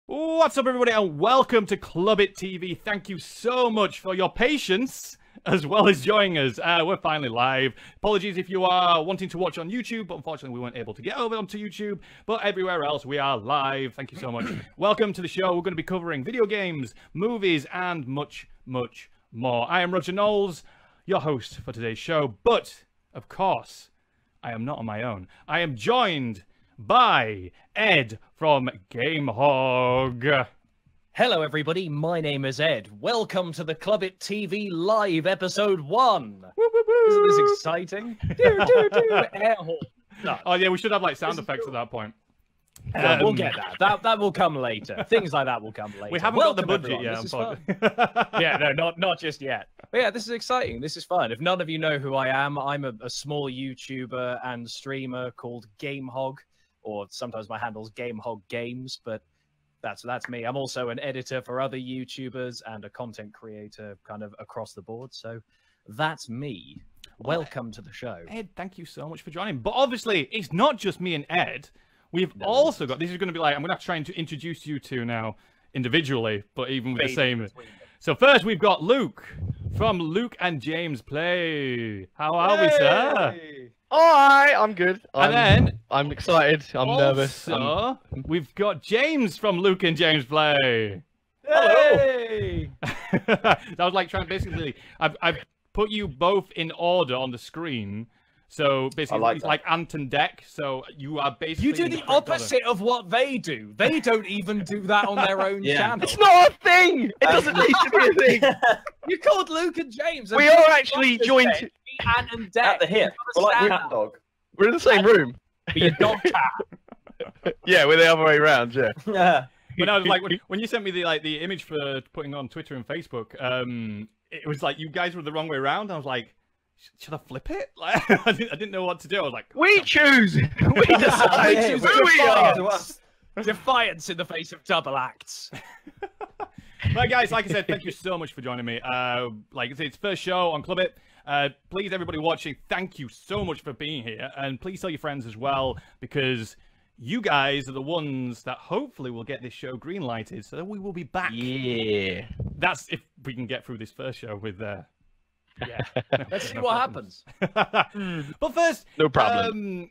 What's up, everybody, and welcome to Clubit TV. Thank you so much for your patience, as well as joining us. We're finally live. Apologies if you are wanting to watch on YouTube, but unfortunately we weren't able to get over onto YouTube. But everywhere else, we are live. Thank you so much. Welcome to the show. We're going to be covering video games, movies, and much, much more. I am Roger Knowles, your host for today's show. But, of course, I am not on my own. I am joined by Ed from GameHog. Hello everybody, my name is Ed. Welcome to the Clubit TV Live Episode 1. Woo, woo, woo. Isn't this exciting? Air horn. No. Oh yeah, we should have like sound effects at that point. We'll get that. That will come later. Things like that will come later. We haven't got the budget yet. Yeah, no, not just yet. But yeah, this is exciting. This is fun. If none of you know who I am, I'm a small YouTuber and streamer called GameHog. Or sometimes my handle's GameHog Games, but that's me. I'm also an editor for other YouTubers and a content creator kind of across the board. So that's me. Welcome to the show. Ed, thank you so much for joining. But obviously, it's not just me and Ed. We've also got, this is going to be like, I'm going to have to try and introduce you two now individually, but even with the same. So first, we've got Luke from Luke and James Play. How are we, sir? Alright, I'm good. I'm excited. I'm nervous. We've got James from Luke and James Play. Hey! That was like trying basically. I've put you both in order on the screen. So basically, it's like Ant and Dec. So you are basically. You do the opposite of what they do. They don't even do that on their own channel. It's not a thing. It doesn't need to be a thing. You called Luke and James. We are actually joined Ant and Dec at the hip. We're like cat dog. We're in the same room. But your dog cat. Yeah, we're the other way around. Yeah. Yeah. But I was like, when you sent me the image for putting on Twitter and Facebook, it was like you guys were the wrong way around. I was like, should I flip it? Like, I didn't know what to do. I was like, we choose. We decide who we are. Defiance in the face of double acts. Right, guys, like I said, thank you so much for joining me. Like I said, it's first show on Clubit. Please, everybody watching, thank you so much for being here. And please tell your friends as well, because you guys are the ones that hopefully will get this show green-lighted, so that we will be back. Yeah. That's if we can get through this first show with... Yeah. Let's see what happens. But first, no problem.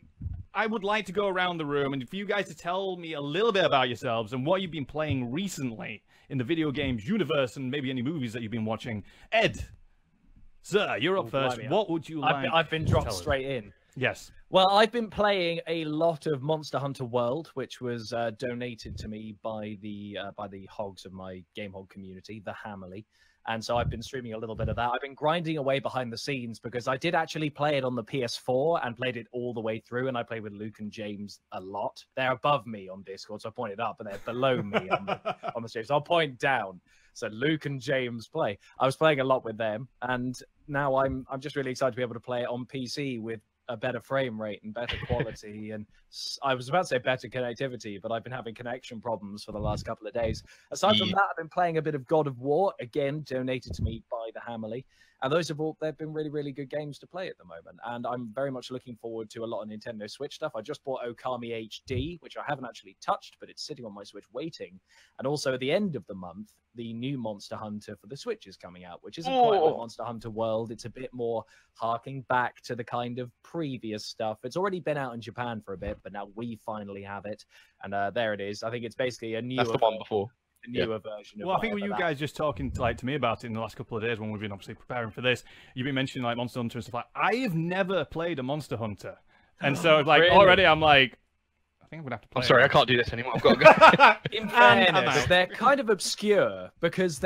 I would like to go around the room and for you guys to tell me a little bit about yourselves and what you've been playing recently in the video games universe and maybe any movies that you've been watching. Ed, sir, you're up first. What would you like? I've been dropped straight in. Yes. Well, I've been playing a lot of Monster Hunter World, which was donated to me by the hogs of my GameHog community, the Hammerly. And so I've been streaming a little bit of that. I've been grinding away behind the scenes because I did actually play it on the PS4 and played it all the way through. And I played with Luke and James a lot. They're above me on Discord, so I pointed up, and they're below me on the stream. So I'll point down. So Luke and James play. I was playing a lot with them, and now I'm just really excited to be able to play it on PC with a better frame rate and better quality, and I was about to say better connectivity, but I've been having connection problems for the last couple of days. Aside from that, I've been playing a bit of God of War, again donated to me by the Hammerly, and those have all, they've been really, really good games to play at the moment, and I'm very much looking forward to a lot of Nintendo Switch stuff. I just bought Okami HD, which I haven't actually touched, but it's sitting on my Switch waiting, and also at the end of the month, the new Monster Hunter for the Switch is coming out, which isn't quite like Monster Hunter World. It's a bit more harking back to the kind of previous stuff. It's already been out in Japan for a bit, but now we finally have it, and there it is. I think it's basically a newer, That's the one before. A newer version. Well, I think with you guys just talking to me about it in the last couple of days when we've been obviously preparing for this, you've been mentioning like Monster Hunter and stuff like. I have never played a Monster Hunter, and so like already I'm like, I think I'm gonna have to play. I'm sorry, I can't do this anymore. I've got to go. In fairness, they're kind of obscure because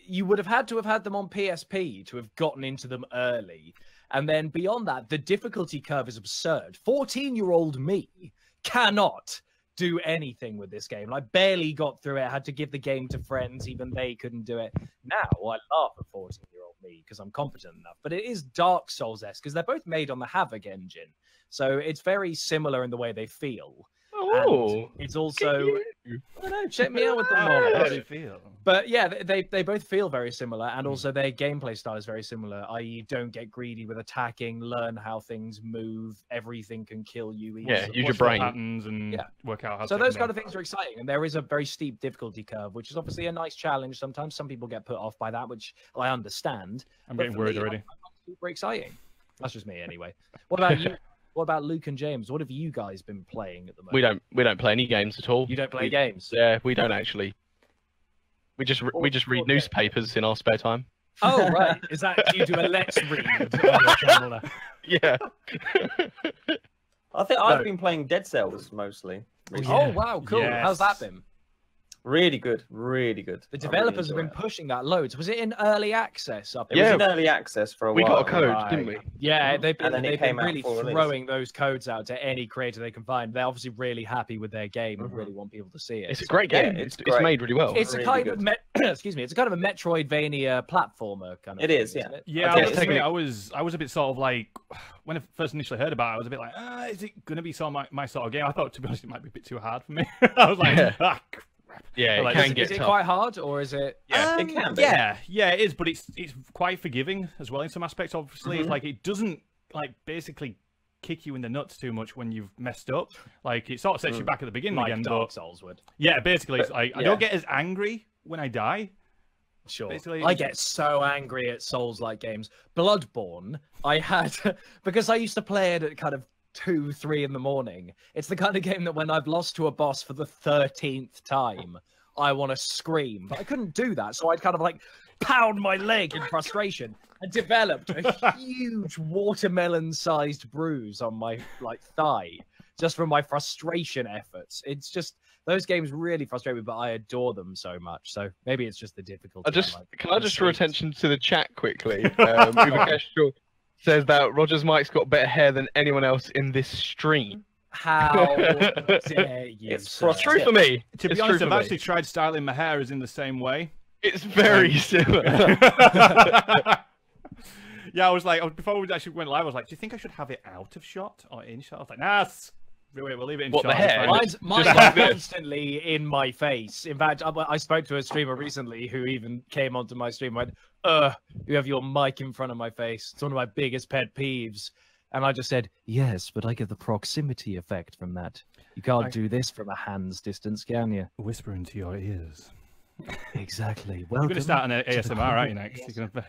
you would have had to have had them on PSP to have gotten into them early. And then beyond that, the difficulty curve is absurd. 14-year-old me cannot do anything with this game. I barely got through it. I had to give the game to friends. Even they couldn't do it. Now, I laugh at 14-year-old me because I'm competent enough. But it is Dark Souls-esque because they're both made on the Havoc engine. So it's very similar in the way they feel. Oh, it's also, I don't know, check me out with the knowledge. How do you feel? But yeah, they both feel very similar, and also their gameplay style is very similar. I.e., don't get greedy with attacking, learn how things move, everything can kill you. Yeah, easily. use your brain. Patterns and work out how So to those kind of things are exciting, and there is a very steep difficulty curve, which is obviously a nice challenge. Sometimes some people get put off by that, which I understand. I'm But getting for worried me, already. I find it super exciting. That's just me, anyway. What about you? What about Luke and James? What have you guys been playing at the moment? We don't play any games at all. You don't play games? Yeah, we don't actually. We just read newspapers in our spare time. Oh right, is that you do a let's read on your channel now? Yeah. I think I've been playing Dead Cells mostly. Oh wow, cool. Yes. How's that been? Really good, really good. The developers have been pushing that loads. Was it in early access up? It was in early access for a We while. got a code, didn't we? Yeah, they've And then it been came out really for release. throwing those codes out to any creator they can find. They're obviously really happy with their game and Mhm. really want people to see it. It's a So- great game. Yeah, it's great. made really well. It's a really kind of good. excuse me. It's a kind of a Metroidvania platformer kind of. It thing, is, yeah. isn't it? Yeah, Okay, I, it's I was a bit sort of like, when I first initially heard about it, I was a bit like, is it going to be sort of my sort of game? I thought, to be honest, it might be a bit too hard for me. I was like, Yeah. crap. Yeah, Like, it can Is get it tough. quite hard or is it? Yeah. It can be. Yeah, it is, but it's quite forgiving as well in some aspects. Obviously, it's Mhm. like it doesn't like basically kick you in the nuts too much when you've messed up. Like it sort of sets you back at the beginning Like again. Dark But Souls would. yeah, basically, it's like I yeah. don't get as angry when I die. Sure. Basically, I it's- get so angry at Souls-like games. Bloodborne, I had because I used to play it at kind of 2, 3 in the morning. It's the kind of game that when I've lost to a boss for the 13th time, I want to scream, but I couldn't do that, so I'd kind of like pound my leg in frustration and developed a huge watermelon-sized bruise on my like thigh just from my frustration efforts. It's just those games really frustrate me, but I adore them so much. So maybe it's just the difficulty. Can I just draw conceit. attention to the chat quickly? Uvakesh says that Roger's mic's got better hair than anyone else in this stream. How dare you? It's sir. It's true for me. to be It's honest, true I've for me. actually tried styling my hair as in the same way. It's very similar. Yeah, I was like, before we actually went live, I was like, do you think I should have it out of shot or in shot? I was like, nah, we'll leave it in What, shot. the it's hair? fine." Mine's Just like this. constantly in my face. In fact, I spoke to a streamer recently who even came onto my stream and went, you have your mic in front of my face. It's one of my biggest pet peeves. And I just said, yes, but I get the proximity effect from that. You can't do this from a hand's distance, can you? Whisper into your ears. Exactly. You're going to start an ASMR, aren't you, next? Yes. You're gonna...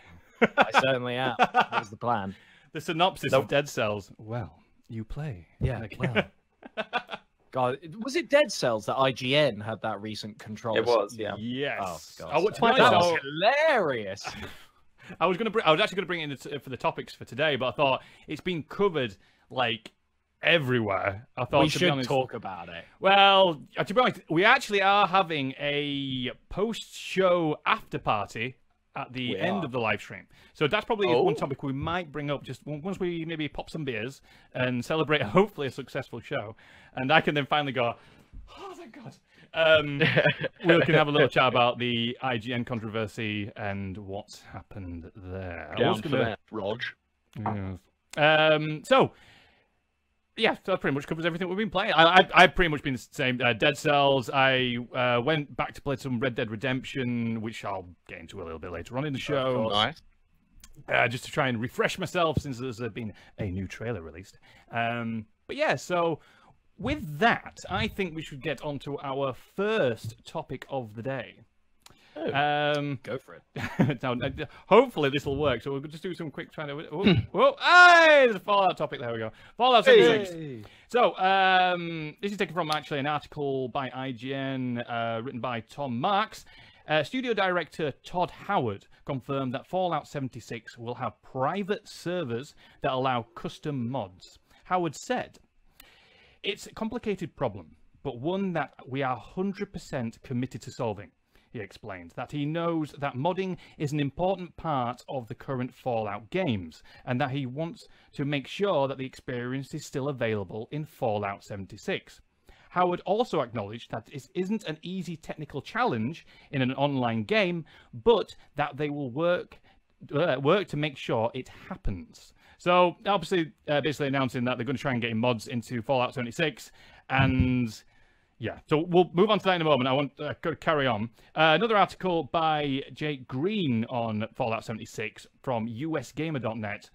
I certainly am. That's the plan. The synopsis of Dead Cells. Well, you play. Yeah, Like- well. God, was it Dead Cells that IGN had that recent control? It was, yeah. Yes. Oh, God. I, to be honest, That I- was hilarious. I was actually going to bring it in for the topics for today, but I thought it's been covered like everywhere. I thought We to be should honest, talk about it. Well, to be honest, we actually are having a post-show after party at the end of the live stream. So that's probably one topic we might bring up just once we maybe pop some beers and celebrate hopefully a successful show. And I can then finally go, oh, thank God. We can have a little chat about the IGN controversy and what's happened there. Down for that, Rog. Yes. So, yeah, that pretty much covers everything we've been playing. I've pretty much been the same. Dead Cells. I went back to play some Red Dead Redemption, which I'll get into a little bit later on in the show. Nice. Just to try and refresh myself since there's been a new trailer released. But yeah, so with that, I think we should get on to our first topic of the day. Go for it. Now, hopefully this will work. So we'll just do some quick trying to. Whoa, hey, there's a Fallout topic. There we go. Fallout 76. So this is taken from actually an article by IGN written by Tom Marks. Studio director Todd Howard confirmed that Fallout 76 will have private servers that allow custom mods. Howard said, "It's a complicated problem, but one that we are 100% committed to solving." He explained that he knows that modding is an important part of the current Fallout games, and that he wants to make sure that the experience is still available in Fallout 76. Howard also acknowledged that this isn't an easy technical challenge in an online game, but that they will work to make sure it happens. So, obviously, basically announcing that they're going to try and get mods into Fallout 76. And yeah, so we'll move on to that in a moment. I want to carry on. Another article by Jake Green on Fallout 76 from usgamer.net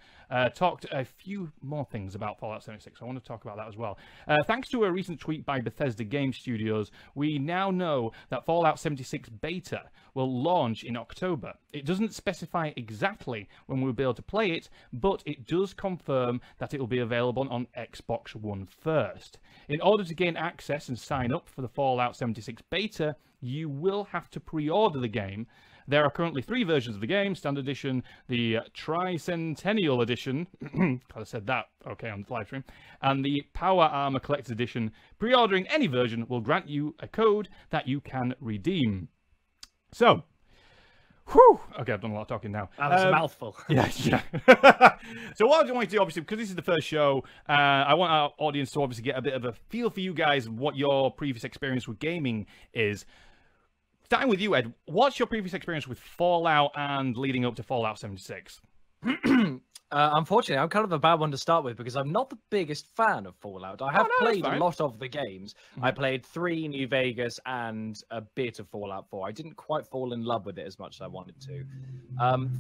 talked a few more things about Fallout 76. I want to talk about that as well. Thanks to a recent tweet by Bethesda Game Studios, we now know that Fallout 76 beta will launch in October. It doesn't specify exactly when we'll be able to play it, but it does confirm that it will be available on Xbox One first. In order to gain access and sign up for the Fallout 76 beta, you will have to pre-order the game. There are currently 3 versions of the game: Standard Edition, the Tricentennial Edition, I said that okay on the live stream, and the Power Armor Collector's Edition. Pre-ordering any version will grant you a code that you can redeem. So, whew, okay, I've done a lot of talking now. That was a mouthful. Yeah. So what I want to do, obviously, because this is the first show, I want our audience to obviously get a bit of a feel for you guys, what your previous experience with gaming is. Starting with you, Ed, what's your previous experience with Fallout and leading up to Fallout 76? Unfortunately, I'm kind of a bad one to start with because I'm not the biggest fan of Fallout. I have played a lot of the games. I played 3 New Vegas and a bit of Fallout 4. I didn't quite fall in love with it as much as I wanted to.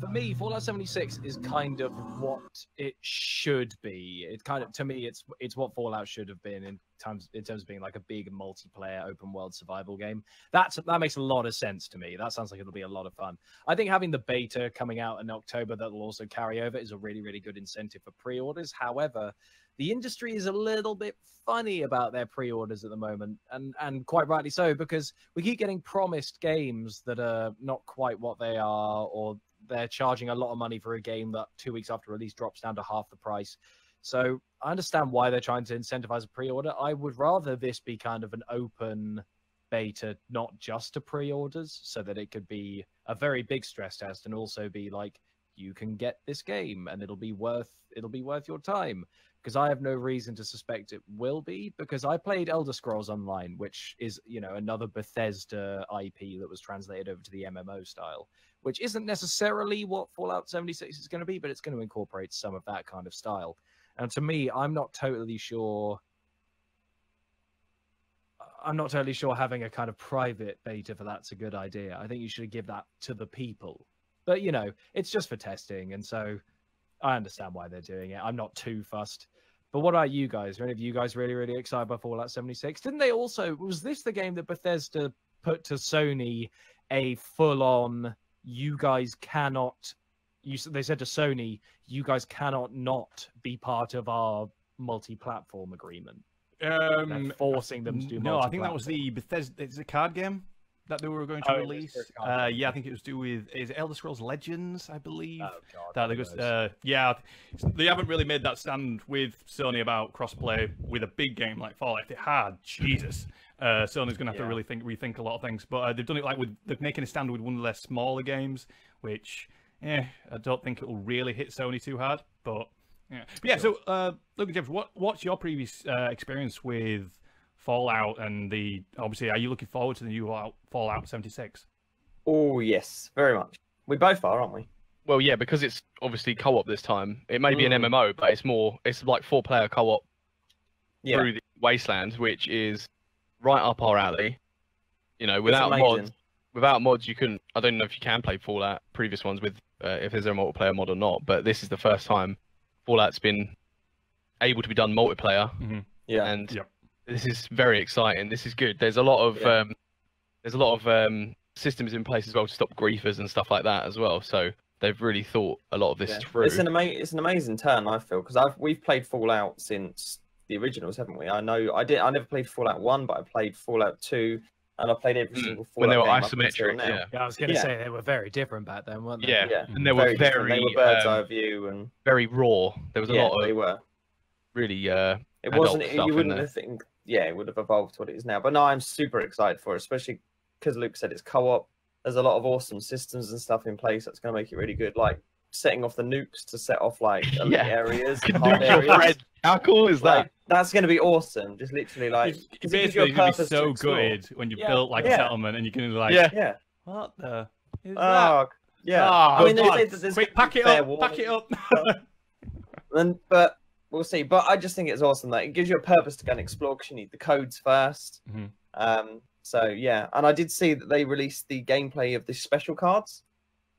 For me, Fallout 76 is kind of what it should be. It kind of, to me, it's what Fallout should have been in terms of being like a big multiplayer open world survival game. That makes a lot of sense to me. That sounds like it'll be a lot of fun. I think having the beta coming out in October that will also carry over is a really good incentive for pre-orders. However, the industry is a little bit funny about their pre-orders at the moment, and quite rightly so, because we keep getting promised games that are not quite what they are, or they're charging a lot of money for a game that 2 weeks after release drops down to half the price. So I understand why they're trying to incentivize a pre-order. I would rather this be kind of an open beta, not just to pre-orders, so that it could be a very big stress test and also be like, you can get this game and it'll be worth your time. Because I have no reason to suspect it will be, because I played Elder Scrolls Online, which is, you know, another Bethesda IP that was translated over to the MMO style, which isn't necessarily what Fallout 76 is going to be, but it's going to incorporate some of that kind of style. And to me, I'm not totally sure having a kind of private beta for that's a good idea. I think you should give that to the people. But, you know, it's just for testing, and so I understand why they're doing it. I'm not too fussed. But what about you guys? Are any of you guys really excited by Fallout 76? Didn't they also... Was this the game that Bethesda put to Sony a full-on, you guys cannot... They said to Sony, you guys cannot not be part of our multi-platform agreement. They're forcing them to do No, I think that was the Bethesda... It's a card game that they were going to release. Yeah, I think it was to do with Elder Scrolls Legends, I believe. Oh, God. Yeah, they haven't really made that stand with Sony about crossplay with a big game like Fallout. If they had, Jesus. Sony's going to have to really rethink a lot of things. But they've done it like they're making a stand with one of their smaller games, which... I don't think it will really hit Sony too hard, but yeah. So, look, Jeff, what's your previous experience with Fallout and obviously, are you looking forward to the new Fallout 76? Oh yes, very much. We both are, aren't we? Well, yeah, because it's obviously co-op this time. It may be an MMO, but it's like 4-player co-op through the Wasteland, which is right up our alley. You know, without mods, you couldn't. I don't know if you can play Fallout previous ones with if there's a multiplayer mod or not. But this is the first time Fallout's been able to be done multiplayer. Mm-hmm. Yeah, and this is very exciting. This is good. There's a lot of systems in place as well to stop griefers and stuff like that as well. So they've really thought a lot of this through. It's an amazing turn, I feel, because we've played Fallout since the originals, haven't we? I know I never played Fallout 1, but I played Fallout 2. And I played every single Fallout when they were game isometric. Yeah, I was going to say they were very different back then, weren't they? Yeah. And they were very they were bird's eye view and very raw. There was a lot of they were really it wasn't. You wouldn't think. Yeah, it would have evolved to what it is now. But no, I'm super excited for it, especially because Luke said it's co-op. There's a lot of awesome systems and stuff in place that's going to make it really good. Like setting off the nukes to set off like elite areas, hard areas. How cool is that? Like, that's going to be awesome. Just literally like it's basically going to be so good when you built like a settlement and you can like what the is that? Yeah. I mean, there's quick, pack it up. But we'll see. But I just think it's awesome that it gives you a purpose to go and explore because you need the codes first. So yeah, and I did see that they released the gameplay of the special cards,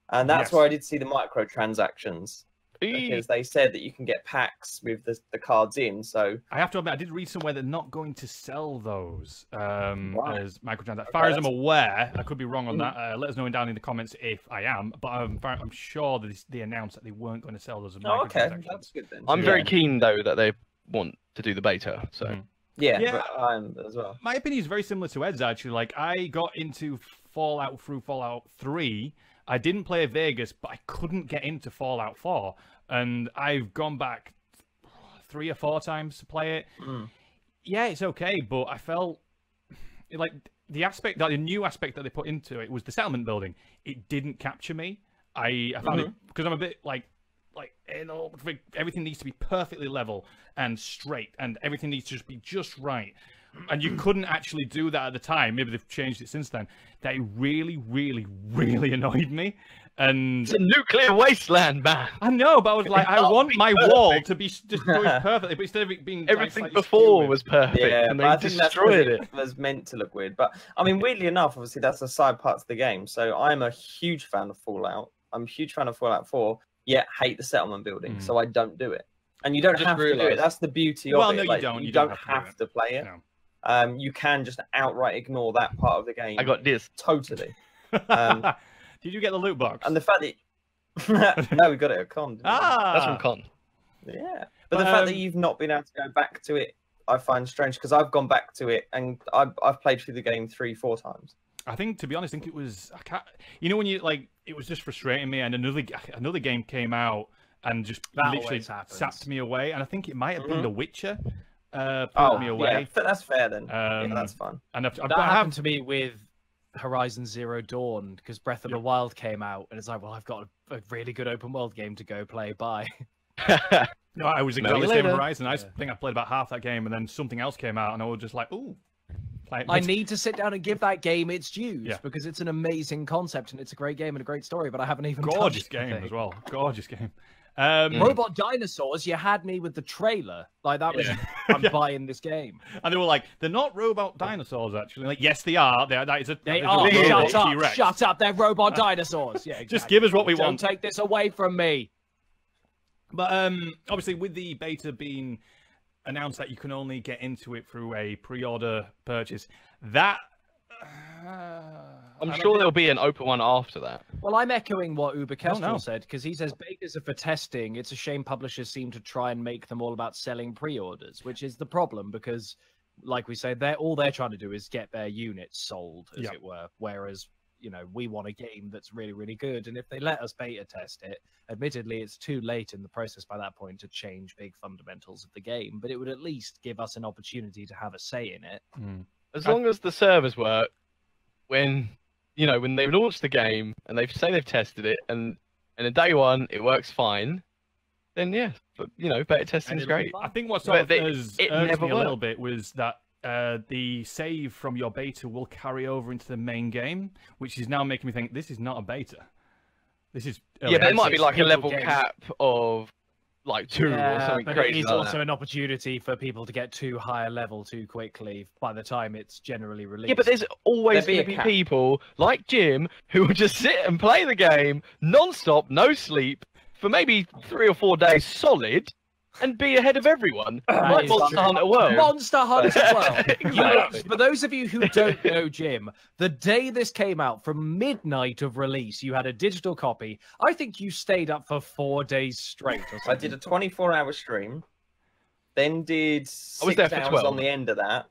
and that's where I did see the microtransactions. Because they said that you can get packs with the cards in. So I have to admit, I did read somewhere they're not going to sell those as microtransactions. As far as I'm aware, I could be wrong on that. Let us know down in the comments if I am. But I'm sure that they announced that they weren't going to sell those as microtransactions. Okay, that's good then. I'm very keen though that they want to do the beta. So yeah, but I'm as well. My opinion is very similar to Ed's actually. Like I got into Fallout through Fallout 3. I didn't play Vegas, but I couldn't get into Fallout 4. And I've gone back 3 or 4 times to play it. Yeah, it's okay, but I felt like the new aspect that they put into it was the settlement building. It didn't capture me. I found it, because I'm a bit like everything needs to be perfectly level and straight, and everything needs to just be just right. And you couldn't actually do that at the time. Maybe they've changed it since then. That really, really, really annoyed me. And it's a nuclear wasteland, man. I know, but I was like, I want my wall to be just going perfectly, but instead of it being everything before was perfect, and they destroyed it. It was meant to look weird, but I mean, weirdly enough, obviously that's a side part of the game. So I'm a huge fan of Fallout. I'm a huge fan of Fallout 4. Yet hate the settlement building, so I don't do it. And you don't have to do it. That's the beauty of it. No, like, you don't have to play it. No. You can just outright ignore that part of the game. I got this. Totally. Did you get the loot box? And the fact that no, we got it at Con. That's from Con. Yeah, but the fact that you've not been able to go back to it, I find strange because I've gone back to it and I've played through the game 3-4 times. I think, to be honest, I think it was you know when you like it was just frustrating me, and another game came out and just literally sapped me away, and I think it might have been The Witcher. Pulled me away. Yeah, that's fair then. Yeah, that's fun. And that happened to me with Horizon Zero Dawn because Breath of the Wild came out, and it's like, well, I've got a really good open world game to go play. Bye. No, I was exactly the same with Horizon. I think I played about half that game, and then something else came out, and I was just like, ooh. I need to sit down and give that game its dues because it's an amazing concept and it's a great game and a great story, but I haven't even gorgeous touched game the thing. As well. Gorgeous game. Robot dinosaurs, you had me with the trailer. Like that was I'm buying this game. And they were like, they're not robot dinosaurs actually. Like, yes they are. They are. Shut up, they're robot dinosaurs. Yeah, exactly. Just give us what we want. Don't take this away from me. But obviously with the beta being announced that you can only get into it through a pre-order purchase, that I'm sure there'll be an open one after that. Well, I'm echoing what Uber Kestrel said, because he says betas are for testing. It's a shame publishers seem to try and make them all about selling pre-orders, which is the problem, because like we say, all they're trying to do is get their units sold, as it were, whereas you know, we want a game that's really, really good. And if they let us beta test it, admittedly, it's too late in the process by that point to change big fundamentals of the game, but it would at least give us an opportunity to have a say in it. As long as the servers work, when they've launched the game and they say they've tested it and in day one it works fine, then yeah, but beta testing is great. I think what sort of irked me a little bit was that the save from your beta will carry over into the main game, which is now making me think this is not a beta. This is but it might be like a level cap of like 2 or something but crazy. It's also an opportunity for people to get too high a level too quickly by the time it's generally released. Yeah, but there's always going to be people like Jim who will just sit and play the game non-stop, no sleep, for maybe 3 or 4 days solid, and be ahead of everyone. Like Monster Hunter World. Monster Hunter World. Exactly. For those of you who don't know Jim, the day this came out, from midnight of release, you had a digital copy. I think you stayed up for 4 days straight. Or something. I did a 24-hour stream, then did 6 hours on the end of that,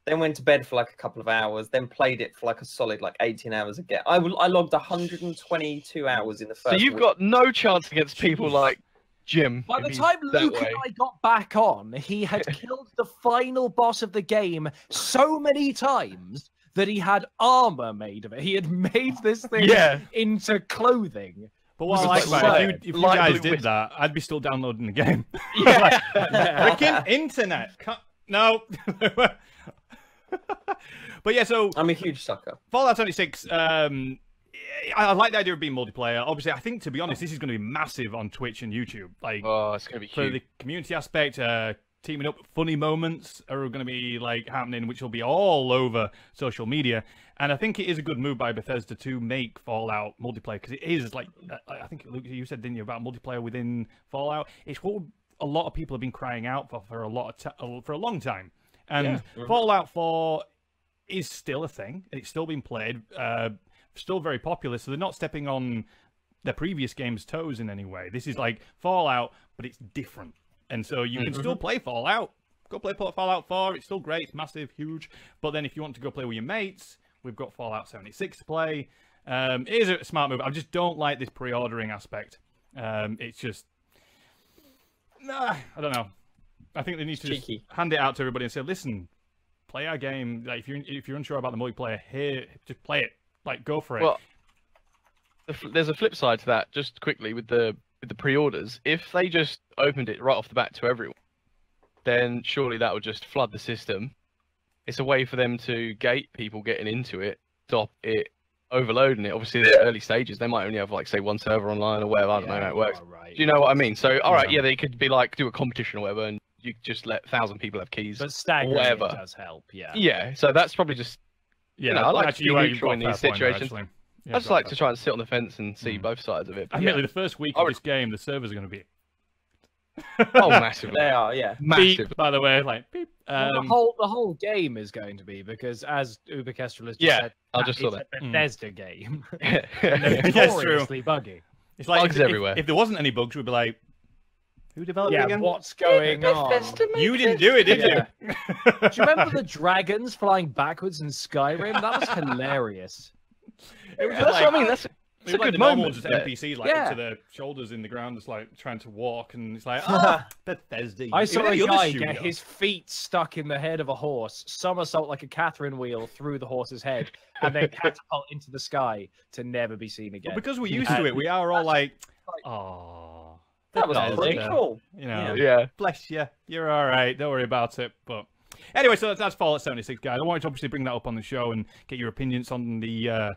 then went to bed for like a couple of hours, then played it for like a solid 18 hours again. I logged 122 hours in the first So you've week. got no chance against people like Jim. By the time Luke and I got back on, he had killed the final boss of the game so many times that he had armor made of it. He had made this thing into clothing. But what I like about it, if you guys did that, I'd be still downloading the game. Freaking internet. No. But yeah, so I'm a huge sucker. Fallout 76, I like the idea of being multiplayer. Obviously, I think, to be honest, this is going to be massive on Twitch and YouTube. Like, oh, it's going to be huge. For the community aspect, teaming up, funny moments are going to be like happening, which will be all over social media. And I think it is a good move by Bethesda to make Fallout multiplayer, because it is like, I think, Luke, you said, didn't you, about multiplayer within Fallout? It's what a lot of people have been crying out for a long time. And Fallout 4 is still a thing. It's still being played, still very popular. So they're not stepping on their previous game's toes in any way. This is like Fallout, but it's different. And so you can still play Fallout. Go play Fallout 4. It's still great. It's massive, huge. But then if you want to go play with your mates, we've got Fallout 76 to play. It is a smart move. I just don't like this pre-ordering aspect. It's just... Nah, I don't know. I think they need to just hand it out to everybody and say, listen, play our game. Like, if you're unsure about the multiplayer, here, just play it. Like, go for it. Well, there's a flip side to that, just quickly, with the pre-orders. If they just opened it right off the bat to everyone, then surely that would just flood the system. It's a way for them to gate people getting into it, stop it overloading it. Obviously, the early stages, they might only have, like, say, one server online or whatever. I don't know how it works. Right. Do you know what I mean? So, all right, they could be like, do a competition or whatever, and you just let 1,000 people have keys. But staggering whatever does help, Yeah, so that's probably just... Yeah, I like to be neutral in these situations. I just like to try and sit on the fence and see both sides of it. Admittedly, the first week of this game, the servers are going to be... Oh, massively. They are, Massive. Beep, by the way, like, beep. Well, the whole game is going to be, because as Uber Kestrel has just said, I just saw it's a Bethesda game. That's true. Buggy. It's like bugs everywhere. If there wasn't any bugs, we'd be like, who developed it again? What's going on? You didn't do it, did you? Do you remember the dragons flying backwards in Skyrim? That was hilarious. It was that's what I mean. That's a like good the moment. Just NPCs like up to their shoulders in the ground, just like trying to walk, and it's like, oh, Bethesda. I saw a guy get his feet stuck in the head of a horse, somersault like a Catherine wheel through the horse's head, and then catapult into the sky to never be seen again. But because we're used to it, we are all like, oh, that was pretty cool. You know, bless you. You're all right. Don't worry about it. But anyway, so that's Fallout 76, guys. I wanted to obviously bring that up on the show and get your opinions on the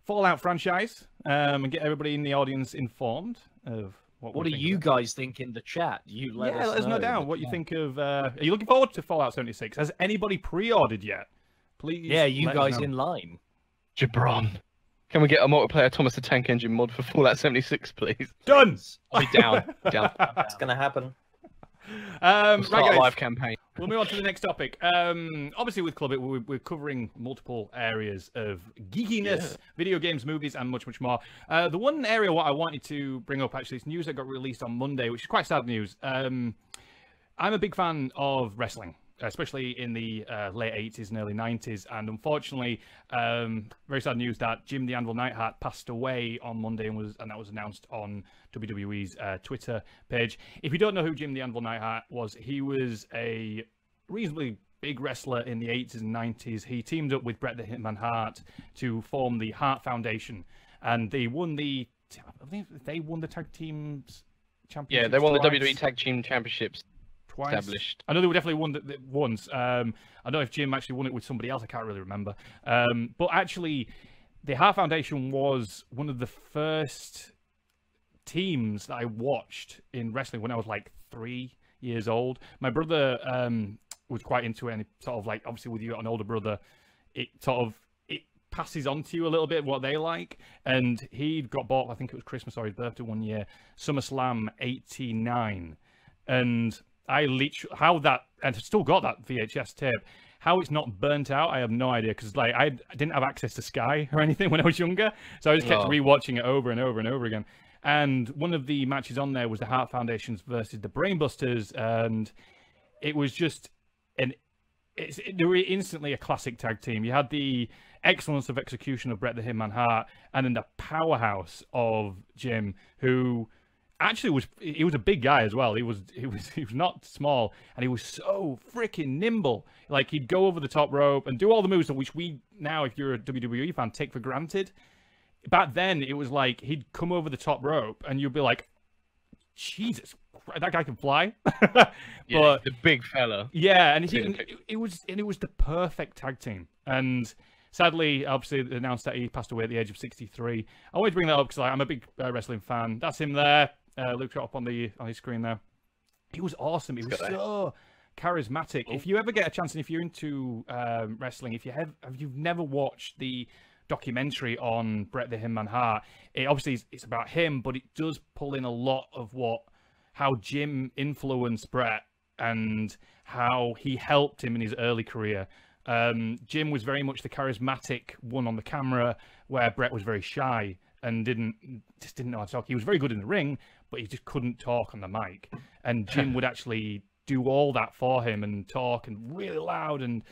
Fallout franchise, and get everybody in the audience informed of what do you guys think in the chat? You let us know down what you think of. Are you looking forward to Fallout 76? Has anybody pre-ordered yet? Please. Yeah, you guys in line. Jabron. Can we get a multiplayer Thomas the Tank Engine mod for Fallout 76, please? Done. I'll be down. It's gonna happen. We'll start a live campaign. We'll move on to the next topic. Obviously, with Clubit, we're covering multiple areas of geekiness, video games, movies, and much, much more. The one area what I wanted to bring up, actually, is news that got released on Monday, which is quite sad news. I'm a big fan of wrestling, especially in the late 80s and early 90s. And unfortunately, very sad news that Jim the Anvil Neidhart passed away on Monday, and that was announced on WWE's Twitter page. If you don't know who Jim the Anvil Neidhart was, he was a reasonably big wrestler in the 80s and 90s. He teamed up with Bret the Hitman Hart to form the Hart Foundation, and they won I believe they won the tag teams championship. Yeah, they won the WWE Tag Team Championships. Twice. Established. I know they were definitely won once. I don't know if Jim actually won it with somebody else. I can't really remember. But actually, the Hart Foundation was one of the first teams that I watched in wrestling when I was like 3 years old. My brother was quite into it, and sort of like, obviously with you, an older brother, it passes on to you a little bit what they like. And he got bought, I think it was Christmas or his birthday one year, SummerSlam 89, and I literally, and I've still got that VHS tape. How it's not burnt out, I have no idea, because like I didn't have access to Sky or anything when I was younger, so I just kept rewatching it over and over and over again. And one of the matches on there was the Hart Foundations versus the Brainbusters, and it was just they were instantly a classic tag team. You had the excellence of execution of Bret the Hitman Hart, and then the powerhouse of Jim, who actually he was a big guy as well. He was not small, and he was so freaking nimble. Like, he'd go over the top rope and do all the moves which we now, if you're a WWE fan, take for granted. Back then, it was like he'd come over the top rope, and you'd be like, Jesus, that guy can fly. But the big fella. Yeah, and it was the perfect tag team. And sadly, obviously, they announced that he passed away at the age of 63. I wanted to bring that up because I'm a big wrestling fan. That's him there. Luke got up on his screen there. He was awesome. He was so charismatic. If you ever get a chance, and if you're into wrestling, if you've never watched the documentary on Bret the Hitman Hart, it's about him, but it does pull in a lot of how Jim influenced Bret and how he helped him in his early career. Jim was very much the charismatic one on the camera, where Bret was very shy and didn't know how to talk. He was very good in the ring, but he just couldn't talk on the mic. And Jim would actually do all that for him and talk and really loud, and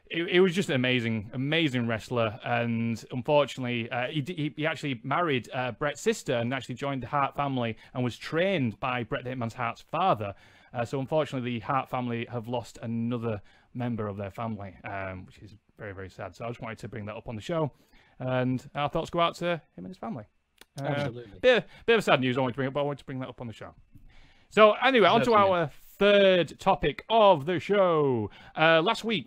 it was just an amazing wrestler. And unfortunately, he actually married Bret's sister and actually joined the Hart family and was trained by Bret the Hitman Hart's father. So unfortunately, the Hart family have lost another member of their family, which is very, very sad. So I just wanted to bring that up on the show, and our thoughts go out to him and his family. Absolutely. Bit of sad news I wanted to bring up, but I wanted to bring that up on the show. So anyway, on to our third topic of the show. Last week,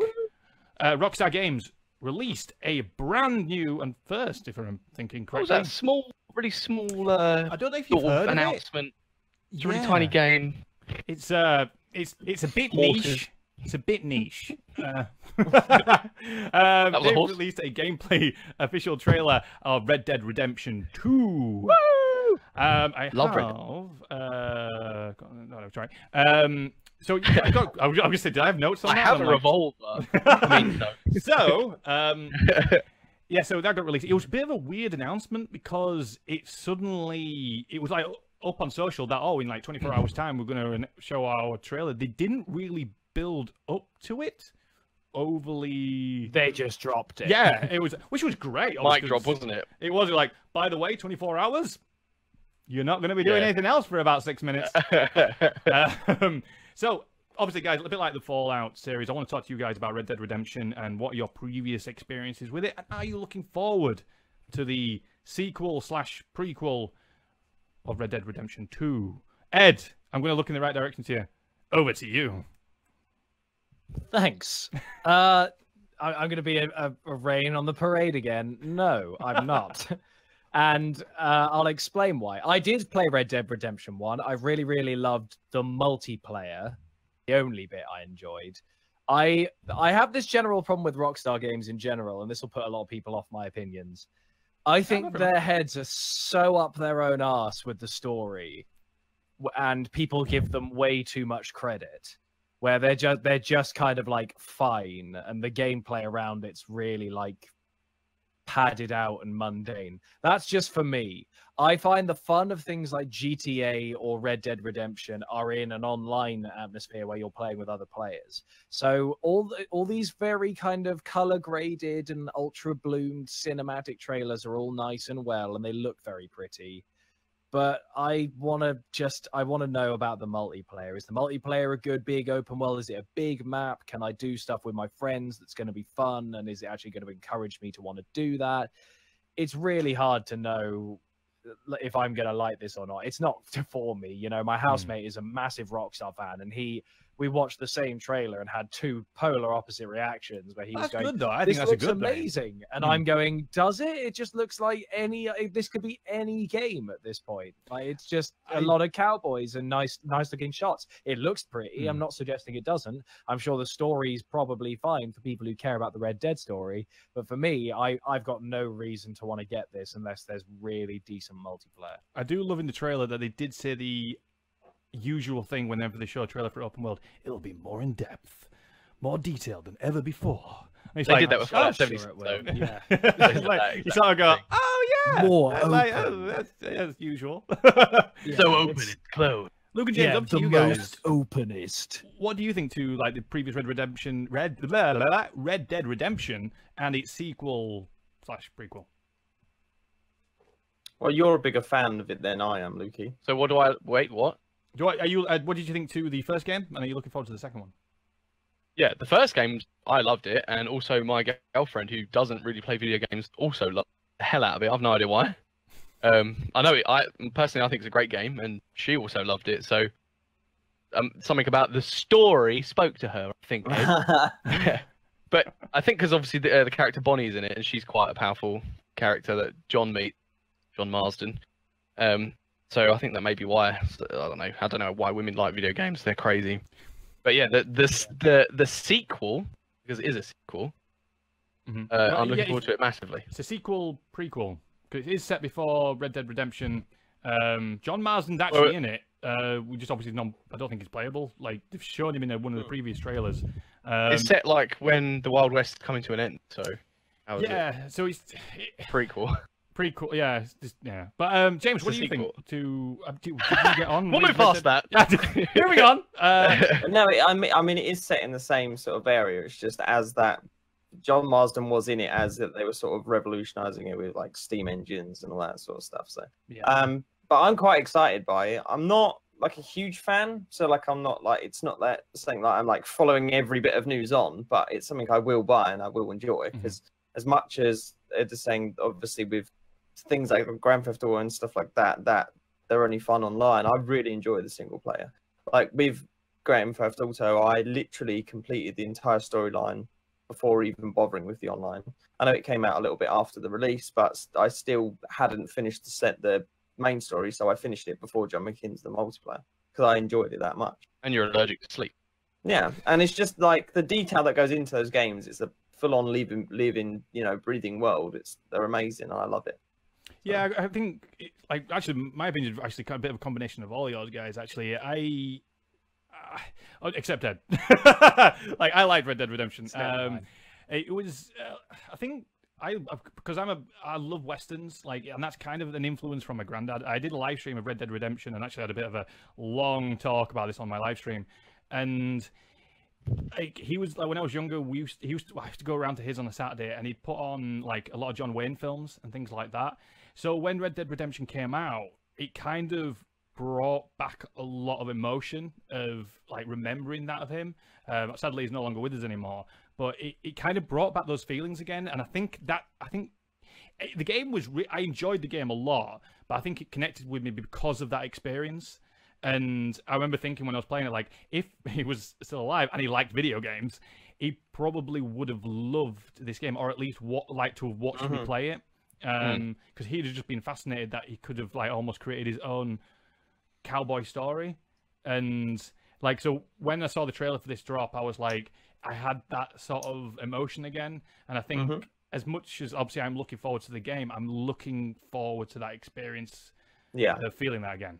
Rockstar Games released a brand new and first, if I'm thinking correctly. What was that really small? I don't know if you've heard announcement. Of it. It's a really tiny game. It's a bit niche. It's a bit niche. That was they released a gameplay official trailer of Red Dead Redemption 2. Woo! I love sorry. So I was just saying, did I have notes on that? I have a revolver. I mean, no. So, so that got released. It was a bit of a weird announcement because it was like up on social that, in like 24 hours time, we're going to show our trailer. They didn't really build up to it overly. They just dropped it. Yeah, it was, which was great. Mic drop, wasn't it? It was like, by the way, 24 hours, you're not going to be doing anything else for about 6 minutes. So, obviously, guys, a bit like the Fallout series, I want to talk to you guys about Red Dead Redemption and what your previous experiences with it, and are you looking forward to the sequel/prequel of Red Dead Redemption 2? Ed, I'm going to look in the right direction here. Over to you. Thanks. I'm going to be a rain on the parade again. No, I'm not. And I'll explain why. I did play Red Dead Redemption 1. I really, really loved the multiplayer. The only bit I enjoyed. I have this general problem with Rockstar games in general, and this will put a lot of people off my opinions. I think their heads are so up their own arse with the story, and people give them way too much credit, where they're just kind of like fine, and the gameplay around it's really like padded out and mundane. That's just for me. I find the fun of things like GTA or Red Dead Redemption are in an online atmosphere where you're playing with other players. So all these very kind of color graded and ultra bloomed cinematic trailers are all nice and well, and they look very pretty. But I want to know about the multiplayer. Is the multiplayer a good big open world? Is it a big map? Can I do stuff with my friends that's going to be fun? And is it actually going to encourage me to want to do that? It's really hard to know if I'm going to like this or not. It's not for me. You know, my housemate is a massive Rockstar fan, and we watched the same trailer and had two polar opposite reactions where he was going, good, though. I this think that's looks a good amazing. Thing. And I'm going, does it? It just looks like this could be any game at this point. Like, it's just a lot of cowboys and nice looking shots. It looks pretty. I'm not suggesting it doesn't. I'm sure the story's probably fine for people who care about the Red Dead story. But for me, I've got no reason to want to get this unless there's really decent multiplayer. I do love in the trailer that they did say the usual thing whenever they show a trailer for open world, it'll be more in depth, more detailed than ever before. They did that with Fallout 76, sure yeah. You sort of go, oh yeah, more that's usual. So open and closed. Luke and James, up to you guys. Most openest. What do you think to like the previous Red Dead Redemption and its sequel/prequel? Well, you're a bigger fan of it than I am, Lukey. So what do I wait? What? What did you think to the first game, and are you looking forward to the second one? Yeah, the first game, I loved it, and also my girlfriend, who doesn't really play video games, also loved the hell out of it. I've no idea why. I know I personally think it's a great game, and she also loved it. So something about the story spoke to her, I think. But I think because obviously the character Bonnie's in it, and she's quite a powerful character that John Marsden. So I think that may be why. I don't know why women like video games. They're crazy. But yeah, the sequel, because it is a sequel. I'm looking forward to it massively. It's a sequel prequel because it is set before Red Dead Redemption. John Marsden's actually in it. We just obviously I don't think he's playable. Like they've shown him in one of the previous trailers. It's set like when the Wild West is coming to an end. So so it's prequel. Prequel, yeah, yeah. But James, what do you think? Did you get on? We'll move past that. Moving on. No, I mean, it is set in the same sort of area. It's just as that John Marsden was in it, as that they were sort of revolutionizing it with like steam engines and all that sort of stuff. So, but I'm quite excited by it. I'm not like a huge fan, so like I'm not like it's not that something that I'm like following every bit of news on, but it's something I will buy and I will enjoy because as much as they're just saying, obviously with things like Grand Theft Auto and stuff like that, that they're only fun online. I really enjoy the single player. Like with Grand Theft Auto, I literally completed the entire storyline before even bothering with the online. I know it came out a little bit after the release, but I still hadn't finished the main story, so I finished it before jumping into the multiplayer because I enjoyed it that much. And you're allergic to sleep. Yeah, and it's just like the detail that goes into those games. It's a full-on living, breathing world. They're amazing. And I love it. Yeah, I think, actually, my opinion is actually kind of a bit of a combination of all yours guys, actually. Except Ed. Like, I liked Red Dead Redemption. It was, I think, because I love Westerns, and that's kind of an influence from my granddad. I did a live stream of Red Dead Redemption and actually had a bit of a long talk about this on my live stream. And he was when I was younger, I used to go around to his on a Saturday, and he'd put on a lot of John Wayne films and things like that. So when Red Dead Redemption came out, it kind of brought back a lot of emotion of remembering that of him. Sadly, he's no longer with us anymore, but it kind of brought back those feelings again. And I think the game was I enjoyed the game a lot, but I think it connected with me because of that experience. And I remember thinking when I was playing it, if he was still alive and he liked video games, he probably would have loved this game, or at least like to have watched me play it. Because he'd have just been fascinated that he could have almost created his own cowboy story. And so when I saw the trailer for this drop, I was I had that sort of emotion again. And I think as much as obviously I'm looking forward to the game, I'm looking forward to that experience. Yeah, of feeling that again.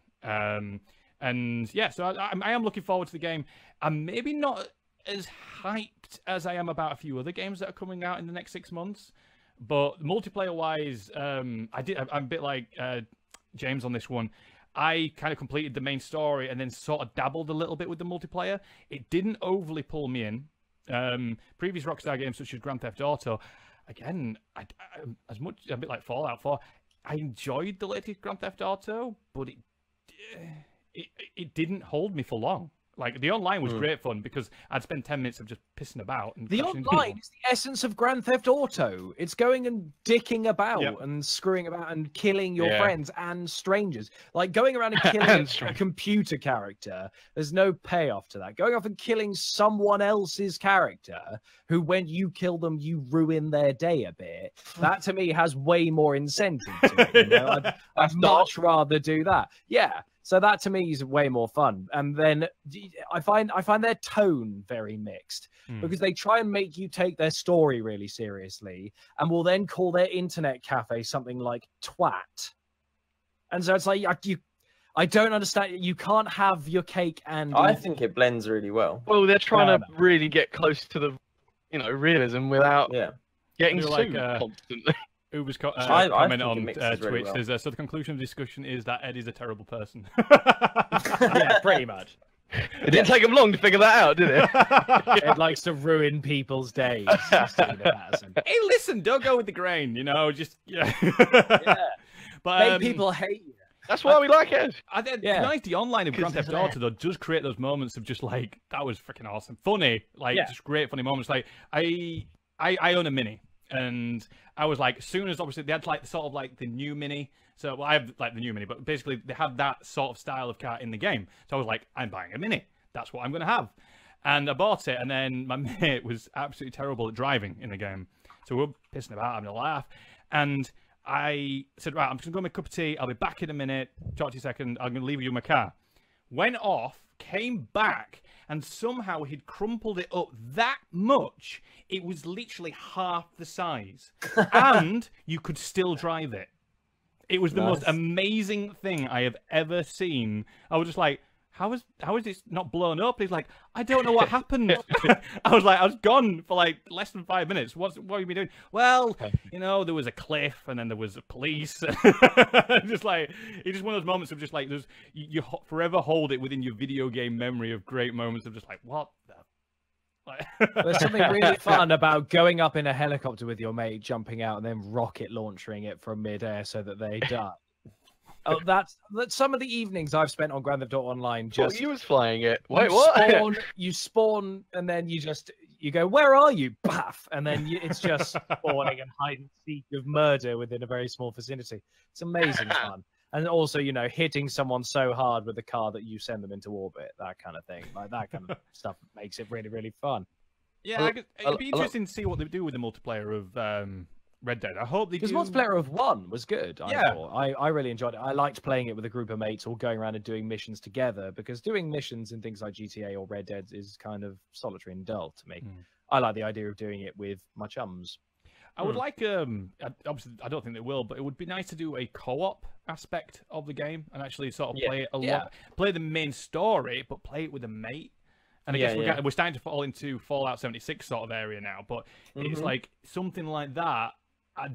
And yeah, so I am looking forward to the game. I'm maybe not as hyped as I am about a few other games that are coming out in the next 6 months. But multiplayer-wise, I'm a bit like James on this one. I kind of completed the main story and then sort of dabbled a little bit with the multiplayer. It didn't overly pull me in. Previous Rockstar games such as Grand Theft Auto, again, a bit like Fallout 4, I enjoyed the latest Grand Theft Auto, but it didn't hold me for long. The online was great fun because I'd spend 10 minutes of just pissing about. And the online is the essence of Grand Theft Auto. It's going and dicking about and screwing about and killing your friends and strangers. Going around and killing a computer character, there's no payoff to that. Going off and killing someone else's character, who when you kill them, you ruin their day a bit. That to me has way more incentive to it. I'd much rather do that. Yeah. So that to me is way more fun. And then I find their tone very mixed because they try and make you take their story really seriously and will then call their internet cafe something like twat. And so it's I don't understand. You can't have your cake and... I think it blends really well. Well, they're trying to really get close to the, realism without getting sued constantly. Uber's comment on Twitch says, so the conclusion of the discussion is that Ed is a terrible person. Yeah, pretty much. It didn't take him long to figure that out, did it? Ed likes to ruin people's days. Hey, listen, don't go with the grain, just... Yeah. But, make people hate you. That's why we like it. The online of Grand Theft Auto, though, does create those moments of just that was freaking awesome. Funny, just great funny moments. I own a Mini. And I was as soon as obviously they had the new Mini. So I have the new Mini, but basically they have that sort of style of car in the game. So I was I'm buying a Mini. That's what I'm going to have. And I bought it, and then my mate was absolutely terrible at driving in the game. So we were pissing about, having a laugh. And I said, right, I'm just going to go make a cup of tea. I'll be back in a minute. Talk to you a second. I'm going to leave you in my car. Went off, came back, and somehow he'd crumpled it up that much. It was literally half the size. And you could still drive it. It was the most amazing thing I have ever seen. I was just like, how is this not blown up? He's like, I don't know what happened. I was gone for like less than 5 minutes. What have you been doing? Well, you know, there was a cliff and then there was a police. Just like, it's just one of those moments of just like, you forever hold it within your video game memory of great moments of just like, what the? There's something really fun about going up in a helicopter with your mate, jumping out, and then rocket launching it from midair so that they die. Oh, that's some of the evenings I've spent on Grand Theft Auto Online. Just you was flying it. Wait, what? You spawn, and then you go, where are you? Baff, and then it's just spawning and hide and seek of murder within a very small vicinity. It's amazing fun. And also, you know, hitting someone so hard with the car that you send them into orbit, that kind of thing. Like, that kind of stuff makes it really, really fun. Yeah, it'd be interesting to see what they do with the multiplayer of Red Dead. I hope they do. Because multiplayer of 1 was good. I really enjoyed it. I liked playing it with a group of mates or going around and doing missions together, because doing missions in things like GTA or Red Dead is kind of solitary and dull to me. I like the idea of doing it with my chums. I would like, obviously, I don't think they will, but it would be nice to do a co-op aspect of the game and actually sort of play it a lot, play the main story, but play it with a mate. And I guess we're starting to fall into Fallout 76 sort of area now, but it's like something like that.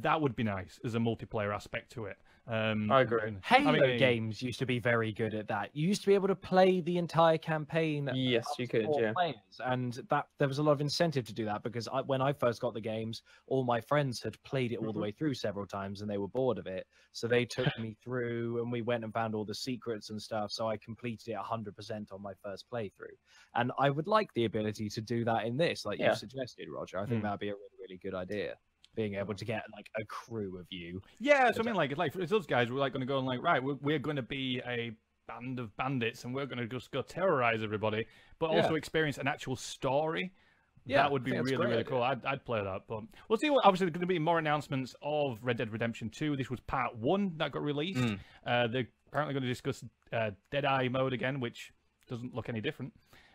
That would be nice as a multiplayer aspect to it. I agree. Halo games used to be very good at that. You used to be able to play the entire campaign. Yes, you could, players, and there was a lot of incentive to do that, because when I first got the games, all my friends had played it all the way through several times, and they were bored of it. So they took me through, and we went and found all the secrets and stuff. So I completed it 100% on my first playthrough. And I would like the ability to do that in this, like you suggested, Roger. I think that'd be a really, really good idea. Being able to get like a crew of you. Yeah, so I mean, like for those guys, we're like going to go and like, right, we're going to be a band of bandits, and we're going to just go terrorize everybody, but also experience an actual story. Yeah, that would be really, really cool. I'd play that. But we'll see. Obviously, there's going to be more announcements of Red Dead Redemption 2. This was part 1 that got released. They're apparently going to discuss Deadeye mode again, which doesn't look any different.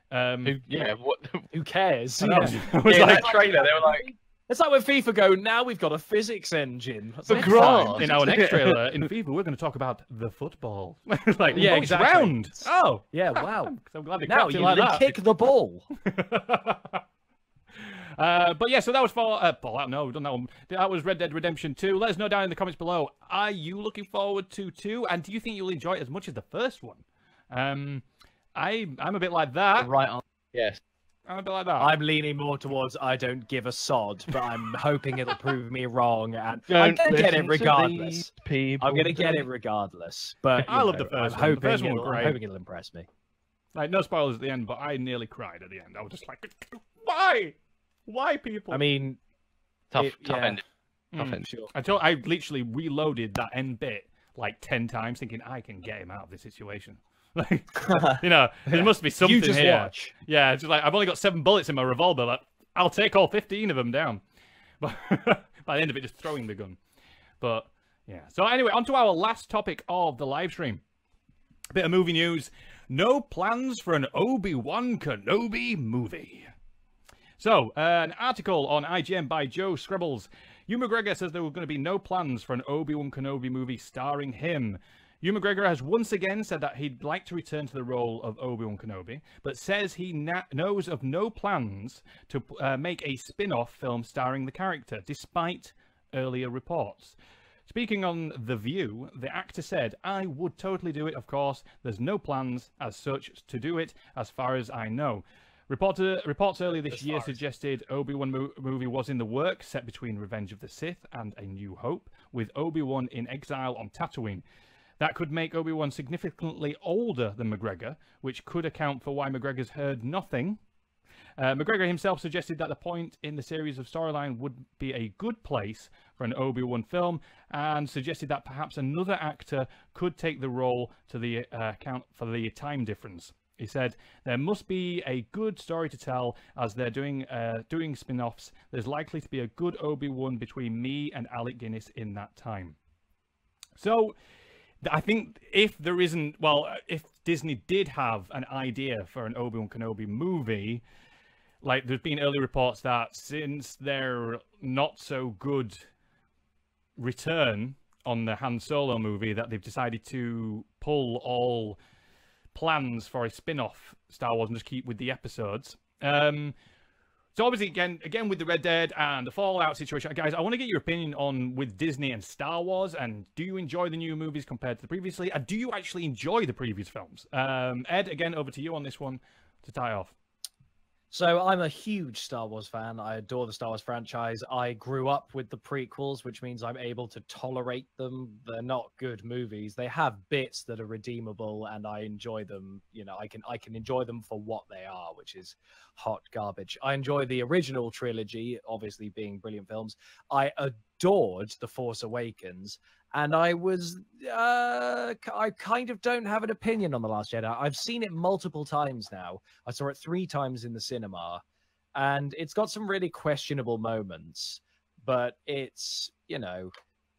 Who cares? That trailer, they were like. It's like when FIFA go, now we've got a physics engine. In our next trailer, in FIFA, we're going to talk about the football. Like, exactly. Round. Oh. Yeah, wow. I'm glad they now you like that. Kick the ball. But yeah, so that was Fallout. No, we've done that one. That was Red Dead Redemption 2. Let us know down in the comments below. Are you looking forward to 2? And do you think you'll enjoy it as much as the first one? I'm a bit like that. Right on. Yes. I'm a bit like that. I'm leaning more towards I don't give a sod, but I'm hoping it'll prove me wrong, and I'm gonna get it regardless. I'm gonna get it regardless. But I love the first one. The first one was great. I'm hoping it'll impress me. Like, no spoilers at the end, but I nearly cried at the end. I was just like, why? Why, people? I mean, tough end. Tough end. Sure. I literally reloaded that end bit like 10 times, thinking I can get him out of this situation. Like, you know, there must be something you just here. Watch. Yeah, it's just like, I've only got 7 bullets in my revolver. Like, I'll take all 15 of them down. But by the end of it, just throwing the gun. But yeah. So anyway, on to our last topic of the live stream. A bit of movie news. No plans for an Obi-Wan Kenobi movie. So, an article on IGN by Joe Scrabbles. Ewan McGregor says there were going to be no plans for an Obi-Wan Kenobi movie starring him. Ewan McGregor has once again said that he'd like to return to the role of Obi-Wan Kenobi, but says he knows of no plans to make a spin-off film starring the character, despite earlier reports. Speaking on The View, the actor said, "I would totally do it, of course. There's no plans as such to do it, as far as I know." Reports earlier this year suggested Obi-Wan movie was in the works, set between Revenge of the Sith and A New Hope, with Obi-Wan in exile on Tatooine. That could make Obi-Wan significantly older than McGregor, which could account for why McGregor's heard nothing. McGregor himself suggested that the point in the series of storyline would be a good place for an Obi-Wan film, and suggested that perhaps another actor could take the role to the account for the time difference. He said, there must be a good story to tell as they're doing spin-offs. There's likely to be a good Obi-Wan between me and Alec Guinness in that time. So, I think if there isn't... Well, if Disney did have an idea for an Obi-Wan Kenobi movie, like there's been early reports that since their not-so-good return on the Han Solo movie, that they've decided to pull all plans for a spin-off Star Wars and just keep with the episodes. So obviously, again with the Red Dead and the Fallout situation, guys, I want to get your opinion on with Disney and Star Wars, and do you enjoy the new movies compared to the previously? And do you actually enjoy the previous films? Ed, again, over to you on this one to tie off. So I'm a huge Star Wars fan. I adore the Star Wars franchise. I grew up with the prequels, which means I'm able to tolerate them. They're not good movies. They have bits that are redeemable, and I enjoy them. You know, I can enjoy them for what they are, which is hot garbage. I enjoy the original trilogy, obviously being brilliant films. I adored The Force Awakens, and I kind of don't have an opinion on The Last Jedi. I've seen it multiple times now. I saw it 3 times in the cinema, and it's got some really questionable moments, but it's, you know,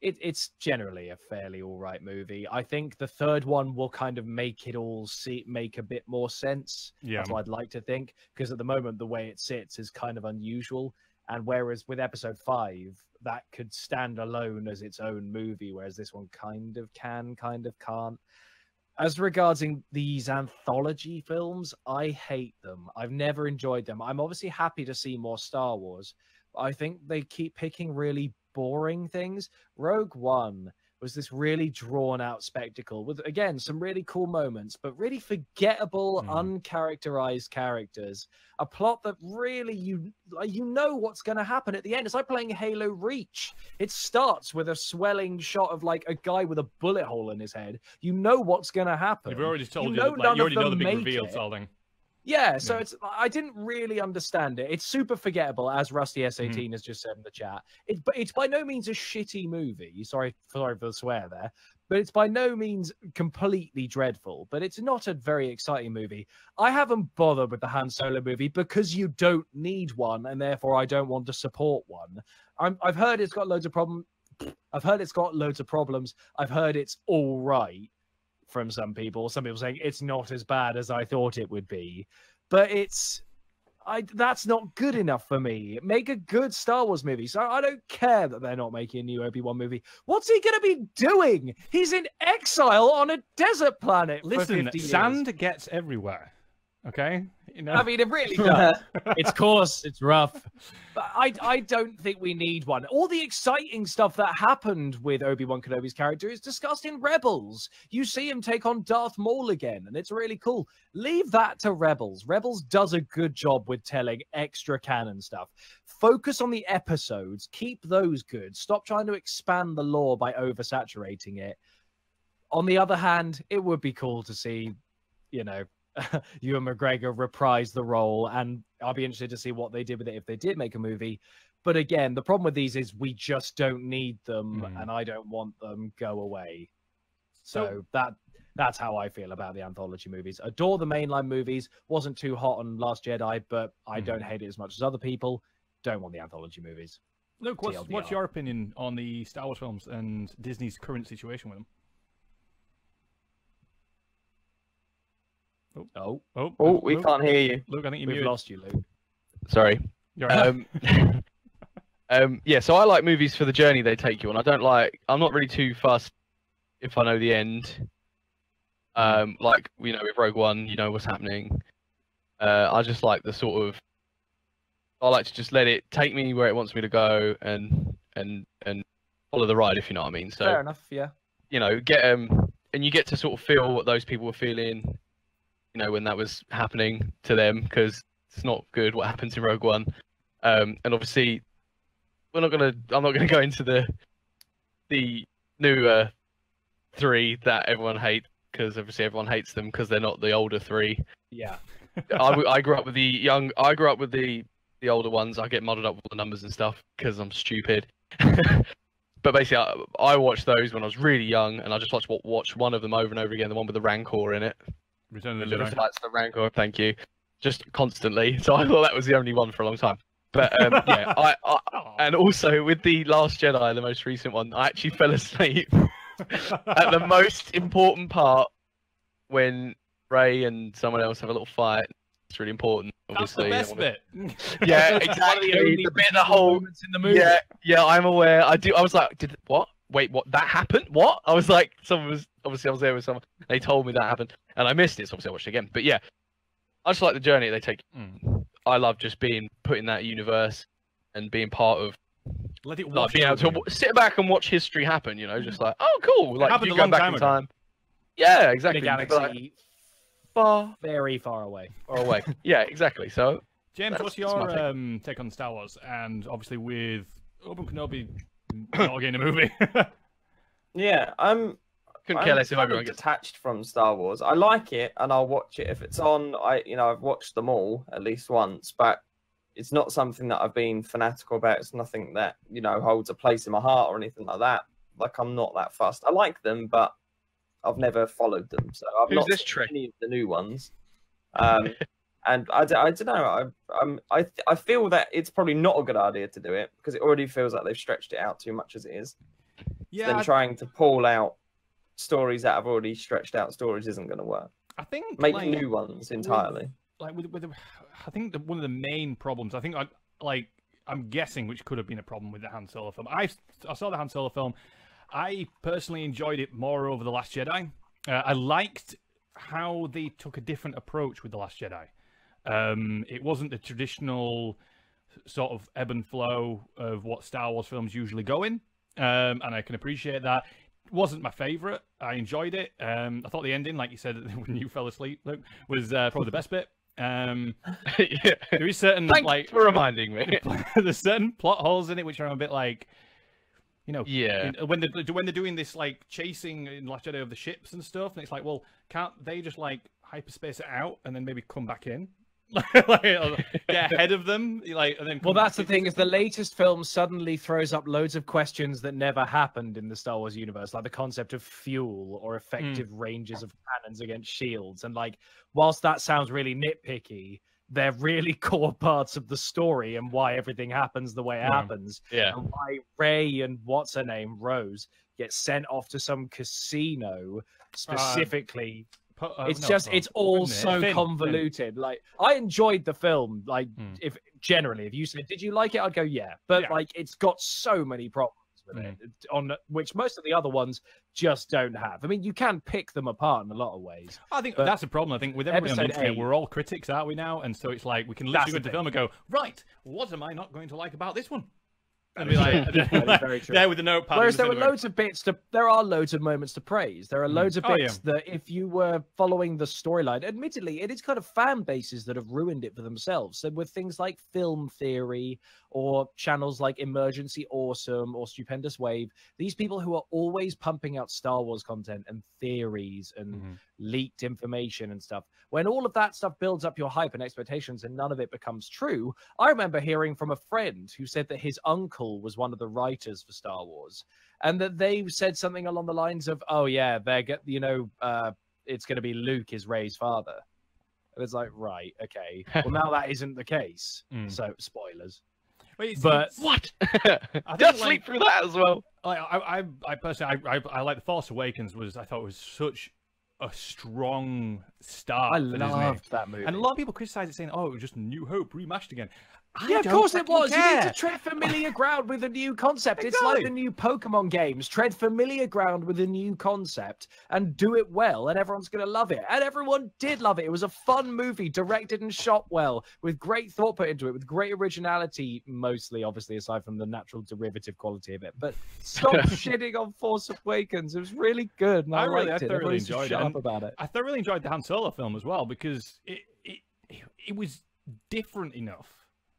it's generally a fairly all right movie. I think the third one will kind of make it all make a bit more sense. Yeah. That's what I'd like to think, because at the moment, the way it sits is kind of unusual. And whereas with episode 5, that could stand alone as its own movie, whereas this one kind of can, kind of can't. As regards these anthology films, I hate them. I've never enjoyed them. I'm obviously happy to see more Star Wars, but I think they keep picking really boring things. Rogue One was this really drawn-out spectacle with, again, some really cool moments, but really forgettable, uncharacterized characters. A plot that really, you know what's going to happen at the end. It's like playing Halo Reach. It starts with a swelling shot of, like, a guy with a bullet hole in his head. You know what's going to happen. You've already told you already know the big reveal, Salding. Yeah, so it's, I didn't really understand it. It's super forgettable, as Rusty S18 has just said in the chat. It's by no means a shitty movie. Sorry for the swear there. But it's by no means completely dreadful. But it's not a very exciting movie. I haven't bothered with the Han Solo movie because you don't need one, and therefore I don't want to support one. I've heard it's got loads of problems. I've heard it's all right from some people saying it's not as bad as I thought it would be, but that's not good enough for me. Make a good Star Wars movie. So I don't care that they're not making a new Obi-Wan movie. What's he going to be doing? He's in exile on a desert planet. Listen, sand gets everywhere. Okay, you know. I mean, it really does. It's coarse, it's rough. But I don't think we need one. All the exciting stuff that happened with Obi-Wan Kenobi's character is discussed in Rebels. You see him take on Darth Maul again, and it's really cool. Leave that to Rebels. Rebels does a good job with telling extra canon stuff. Focus on the episodes. Keep those good. Stop trying to expand the lore by oversaturating it. On the other hand, it would be cool to see, you know, Ewan McGregor reprise the role, and I'll be interested to see what they did with it if they did make a movie. But again, the problem with these is we just don't need them, and I don't want them. Go away. So that's how I feel about the anthology movies. Adore the mainline movies. Wasn't too hot on Last Jedi, but I don't hate it as much as other people. Don't want the anthology movies. Luke, what's your opinion on the Star Wars films and Disney's current situation with them? Oh, we can't hear you. Luke, I think we've lost you, Luke. Sorry. Yeah, so I like movies for the journey they take you on. I'm not really too fussed if I know the end. Like, you know, with Rogue One, you know what's happening. I just like I like to just let it take me where it wants me to go and follow the ride, if you know what I mean. So fair enough, yeah. You know, and you get to sort of feel what those people were feeling, you know, when that was happening to them, because it's not good what happens in Rogue One. And obviously, I'm not gonna go into the new 3 that everyone hates, because obviously everyone hates them because they're not the older 3. Yeah. I grew up with the older ones. I get muddled up with the numbers and stuff because I'm stupid. But basically, I watched those when I was really young, and I just watched one of them over and over again, the one with the Rancor in it. Return of the Jedi. That's the Rancor. Thank you. Just constantly. So I thought that was the only one for a long time. But yeah, and also with the Last Jedi, the most recent one, I actually fell asleep at the most important part when Rey and someone else have a little fight. It's really important, obviously. That's the best bit. Yeah, exactly. The bit, the whole. In the movie. Yeah, I'm aware. I was like, what? Wait, what? That happened? What? I was like, I was there with someone. They told me that happened, and I missed it. So obviously I watched it again. But yeah, I just like the journey they take. I love just being put in that universe and being part of. Let it like being able to sit back and watch history happen. You know, just like, oh, cool. Like you go back in time. Yeah, exactly. The galaxy. Very far away. Yeah, exactly. So, James, what's your take on Star Wars? And obviously with Obi-Wan Kenobi not getting a movie. Yeah, I'm detached from Star Wars. I like it, and I'll watch it if it's on. I've watched them all at least once, but it's not something that I've been fanatical about. It's nothing that holds a place in my heart or anything like that. Like, I'm not that fussed. I like them, but I've never followed them, so I've not seen any of the new ones. And I don't know. I feel that it's probably not a good idea to do it because it already feels like they've stretched it out too much as it is. Yeah. So then trying to pull out stories that have already stretched out stories isn't going to work. I think make new ones entirely. I think one of the main problems. I think I'm guessing which could have been a problem with the Han Solo film. I saw the Han Solo film. I personally enjoyed it more over The Last Jedi. I liked how they took a different approach with The Last Jedi. It wasn't the traditional sort of ebb and flow of what Star Wars films usually go in, and I can appreciate that. It wasn't my favourite. I enjoyed it. I thought the ending, like you said when you fell asleep, Luke, was probably the best bit. Yeah. There is certain Thanks for reminding me. There's certain plot holes in it which are a bit like. Yeah. When they're doing this like chasing in Last Jedi of the ships and stuff, and it's like, well, can't they just like hyperspace it out and then maybe come back in, get ahead of them, and then. Well, that's the thing is the latest film suddenly throws up loads of questions that never happened in the Star Wars universe, like the concept of fuel or effective ranges of cannons against shields, and whilst that sounds really nitpicky. They're really core parts of the story and why everything happens the way it happens. Yeah. And why Rey and what's her name, Rose, get sent off to some casino specifically. It's all so convoluted. Like, I enjoyed the film. Like, if you said, did you like it? I'd go, yeah. But it's got so many problems with it, on which most of the other ones just don't have. I mean, you can pick them apart in a lot of ways. I think that's the problem. I think with everybody on the internet, we're all critics, aren't we now? And so it's like we can literally go to the film and go, right, what am I not going to like about this one? And be very true. There with the notepad. Whereas there are loads of moments to praise. There are loads of bits that if you were following the storyline, admittedly, it is kind of fan bases that have ruined it for themselves. So with things like Film Theory or channels like Emergency Awesome or Stupendous Wave, these people who are always pumping out Star Wars content and theories and leaked information and stuff, when all of that stuff builds up your hype and expectations and none of it becomes true. I remember hearing from a friend who said that his uncle was one of the writers for Star Wars and that they said something along the lines of, oh yeah, it's going to be Luke is Rey's father. And it's like, right, okay. Well, now that isn't the case. So spoilers. But what? Just sleep through that as well. I personally, I like The Force Awakens. I thought it was such a strong start. I loved that movie, and a lot of people criticize it, saying, "Oh, it was just New Hope remashed again." Yeah, of course it was. You need to tread familiar ground with a new concept. It's like the new Pokemon games. Tread familiar ground with a new concept and do it well, and everyone's going to love it. And everyone did love it. It was a fun movie, directed and shot well, with great thought put into it, with great originality, mostly, obviously, aside from the natural derivative quality of it. But stop shitting on Force Awakens. It was really good, and I liked it. I thoroughly enjoyed it. About it. I thoroughly enjoyed the Han Solo film as well, because it was different enough.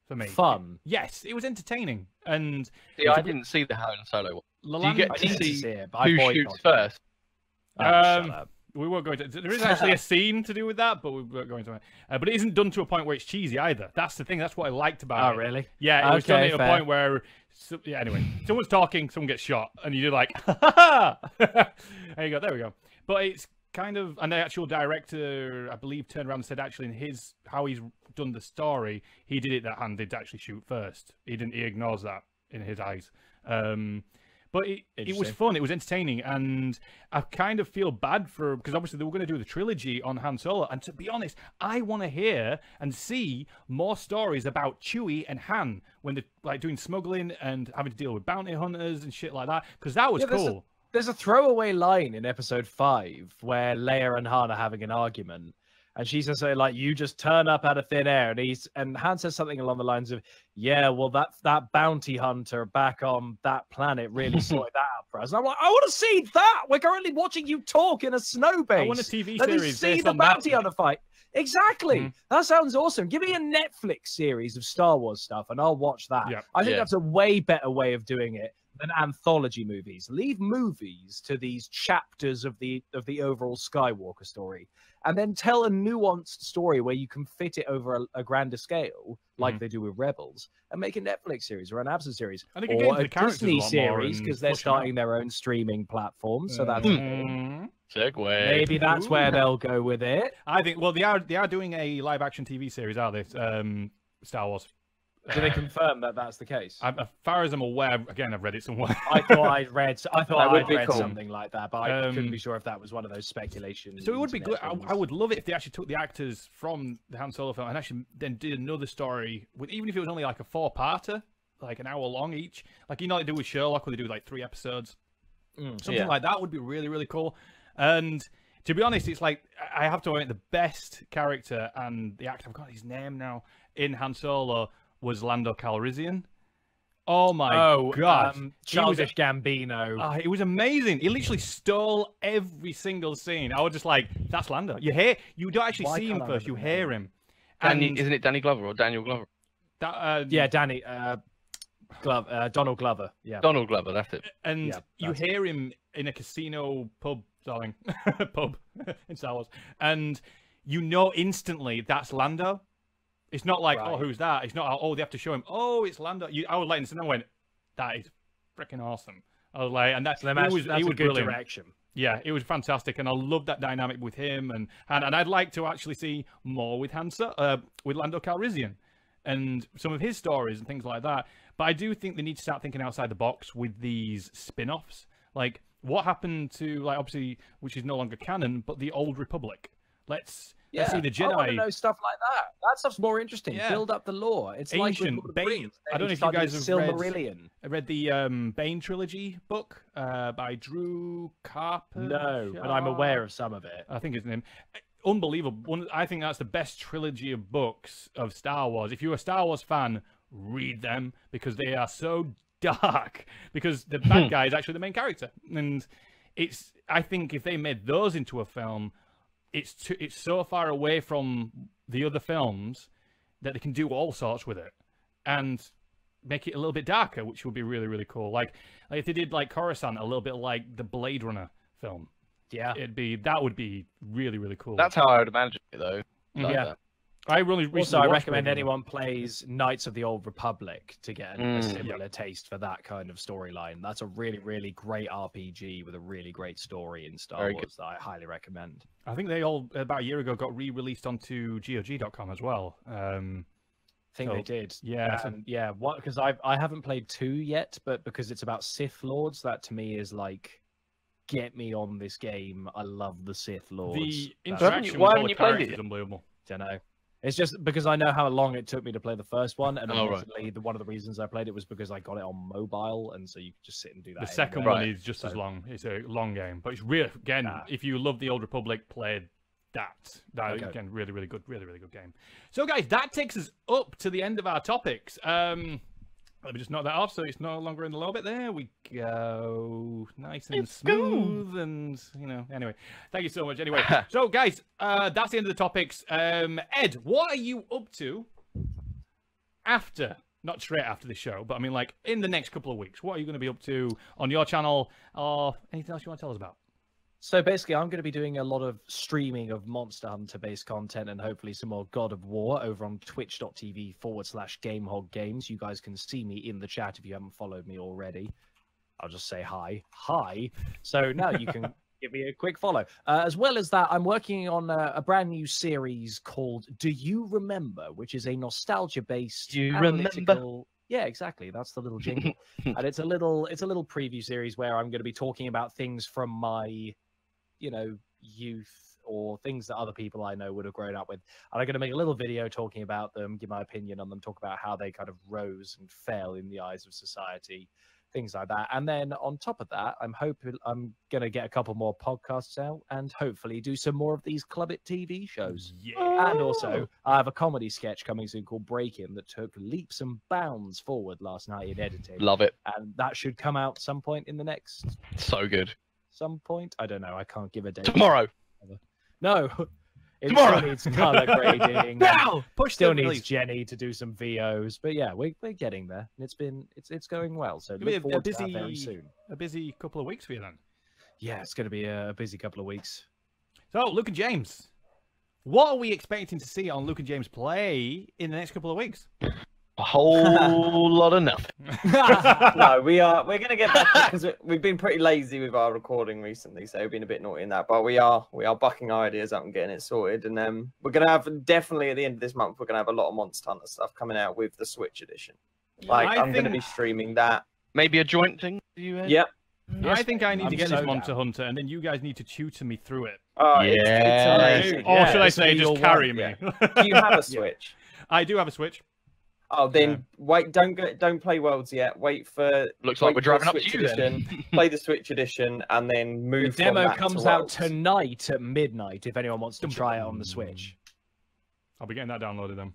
For me. Fun. Yes, it was entertaining. And I didn't see the Han Solo one. Do you get to see it, who shoots first? We won't go into it. There is actually a scene to do with that, but we won't go into it. But it isn't done to a point where it's cheesy either. That's the thing. That's what I liked about it. Oh, really? Yeah, it was done at a point where... anyway, someone's talking, someone gets shot, and you do like, ha ha ha! There you go, there we go. But kind of, and the actual director, I believe, turned around and said actually in how he's done the story, he did it that Han did actually shoot first. He ignores that in his eyes. But it was fun, it was entertaining, and I kind of feel bad because obviously they were going to do the trilogy on Han Solo, and to be honest, I want to hear and see more stories about Chewie and Han when they're like doing smuggling and having to deal with bounty hunters and shit like that, because that was cool. There's a throwaway line in episode 5 where Leia and Han are having an argument. And she says, like, you just turn up out of thin air. And Han says something along the lines of, yeah, well, that bounty hunter back on that planet really sorted that out for us. And I'm like, I want to see that. We're currently watching you talk in a snow base. I want a TV Let series. me see the bounty hunter fight. Exactly. That sounds awesome. Give me a Netflix series of Star Wars stuff, and I'll watch that. Yeah. I think that's a way better way of doing it than anthology movies. Leave movies to these chapters of the overall Skywalker story, and then tell a nuanced story where you can fit it over a grander scale, like they do with Rebels, and make a Netflix series or an absent series, I think or a Disney series because they're starting their own streaming platform. So that's segue. Maybe that's where they'll go with it. I think. Well, they are doing a live action TV series, are they? Star Wars. Do they confirm that that's the case? As far as I'm aware, again, I've read it somewhere. I thought I'd read cool. something like that, but I couldn't be sure if that was one of those speculations. So it would be good. I would love it if they actually took the actors from the Han Solo film and actually then did another story with, even if it was only like a 4-parter, like an hour long each, like like they do with Sherlock, where they do like 3 episodes. Something like that would be really, really cool. And to be honest, it's like I have to admit the best character and the actor, I've got his name now, in Han Solo was Lando Calrissian. Oh my god. Childish Gambino. It was amazing. He literally stole every single scene. I was just like, that's Lando. You don't actually see him first, you hear him. Isn't it Danny Glover or Daniel Glover? Donald Glover. Yeah. Donald Glover, that's it. And you hear him in a casino pub, darling. Pub in Star Wars. And you know instantly that's Lando. It's not like, oh, who's that? It's not, oh, they have to show him, oh, it's Lando. I was like, and I went, that is freaking awesome. I was like, and that's a good direction. Yeah, it was fantastic, and I love that dynamic with him, and I'd like to actually see more with with Lando Calrissian, and some of his stories and things like that. But I do think they need to start thinking outside the box with these spin-offs. Like, what happened to, like, obviously, which is no longer canon, but the Old Republic? Let's see the Jedi. I want to know stuff like that. That stuff's more interesting. Yeah. Build up the lore. It's Ancient like Bane. I don't know if you guys have Silmarillion. read the Bane trilogy book by Drew Carper. No, but I'm aware of some of it. I think his name. Unbelievable. I think that's the best trilogy of books of Star Wars. If you're a Star Wars fan, read them because they are so dark. Because the bad guy is actually the main character, and I think if they made those into a film, it's so far away from the other films that they can do all sorts with it and make it a little bit darker, which would be really, really cool. Like if they did like Coruscant a little bit like the Blade Runner film. Yeah, that would be really, really cool. That's how I would imagine it, though. Yeah. I recommend anyone plays Knights of the Old Republic to get a similar taste for that kind of storyline. That's a really, really great RPG with a really great story in Star Wars that I highly recommend. I think they all, about a year ago, got re-released onto GOG.com as well. I think they did. Yeah. Because I haven't played 2 yet, but because it's about Sith Lords, that to me is like, get me on this game. I love the Sith Lords. The interaction with all the characters is unbelievable. Don't know. It's just because I know how long it took me to play the first one, and unfortunately, one of the reasons I played it was because I got it on mobile, and so you could just sit and do that. The second one is just as long. It's a long game, but it's really, again, if you love the Old Republic, play that. Again, really, really good, really, really good game. So, guys, that takes us up to the end of our topics. Let me just knock that off so it's no longer in the low bit. There we go. Nice and smooth and, anyway. Thank you so much. Anyway, so, guys, that's the end of the topics. Ed, what are you up to after, not straight after the show, but I mean, like, in the next couple of weeks? What are you going to be up to on your channel or anything else you want to tell us about? So basically, I'm going to be doing a lot of streaming of Monster Hunter-based content and hopefully some more God of War over on twitch.tv/GameHog Games. You guys can see me in the chat if you haven't followed me already. I'll just say hi. Hi. So now you can give me a quick follow. As well as that, I'm working on a brand new series called Do You Remember, which is a nostalgia-based analytical... Yeah, exactly. That's the little jingle. And it's a little preview series where I'm going to be talking about things from my, youth or things that other people I know would have grown up with. And I'm going to make a little video talking about them, give my opinion on them, talk about how they kind of rose and fell in the eyes of society, things like that. And then on top of that, I'm hoping I'm going to get a couple more podcasts out and hopefully do some more of these Clubit TV shows. Yeah. And also, I have a comedy sketch coming soon called Break-In that took leaps and bounds forward last night in editing. Love it. And that should come out some point in the next... So good. Some point? I don't know. I can't give a date. Tomorrow. No. It Tomorrow. Still needs color grading. Now. Still needs Jenny to do some VOs, but yeah, we're getting there. It's going well. So look forward to that very soon. A busy couple of weeks for you then. Yeah, it's going to be a busy couple of weeks. So Luke and James, what are we expecting to see on Luke and James play in the next couple of weeks? A whole lot of nothing. No, we're going to get back because we've been pretty lazy with our recording recently, so we've been a bit naughty in that. But we are bucking our ideas up and getting it sorted, and we're going to have definitely at the end of this month we're going to have a lot of Monster Hunter stuff coming out with the Switch edition. Like I'm going to be streaming that. Maybe a joint thing. Yep. Yes, I think I need to get this Monster Hunter, and then you guys need to tutor me through it. Oh, yeah. It's amazing. Or should I say, just carry me? Do you have a Switch? I do have a Switch. Oh, then wait! Don't play Worlds yet. Wait for. Looks like we're driving up to you edition, then. Play the Switch edition, and then move. The demo comes out tonight at midnight. If anyone wants to try it on the Switch, I'll be getting that downloaded then.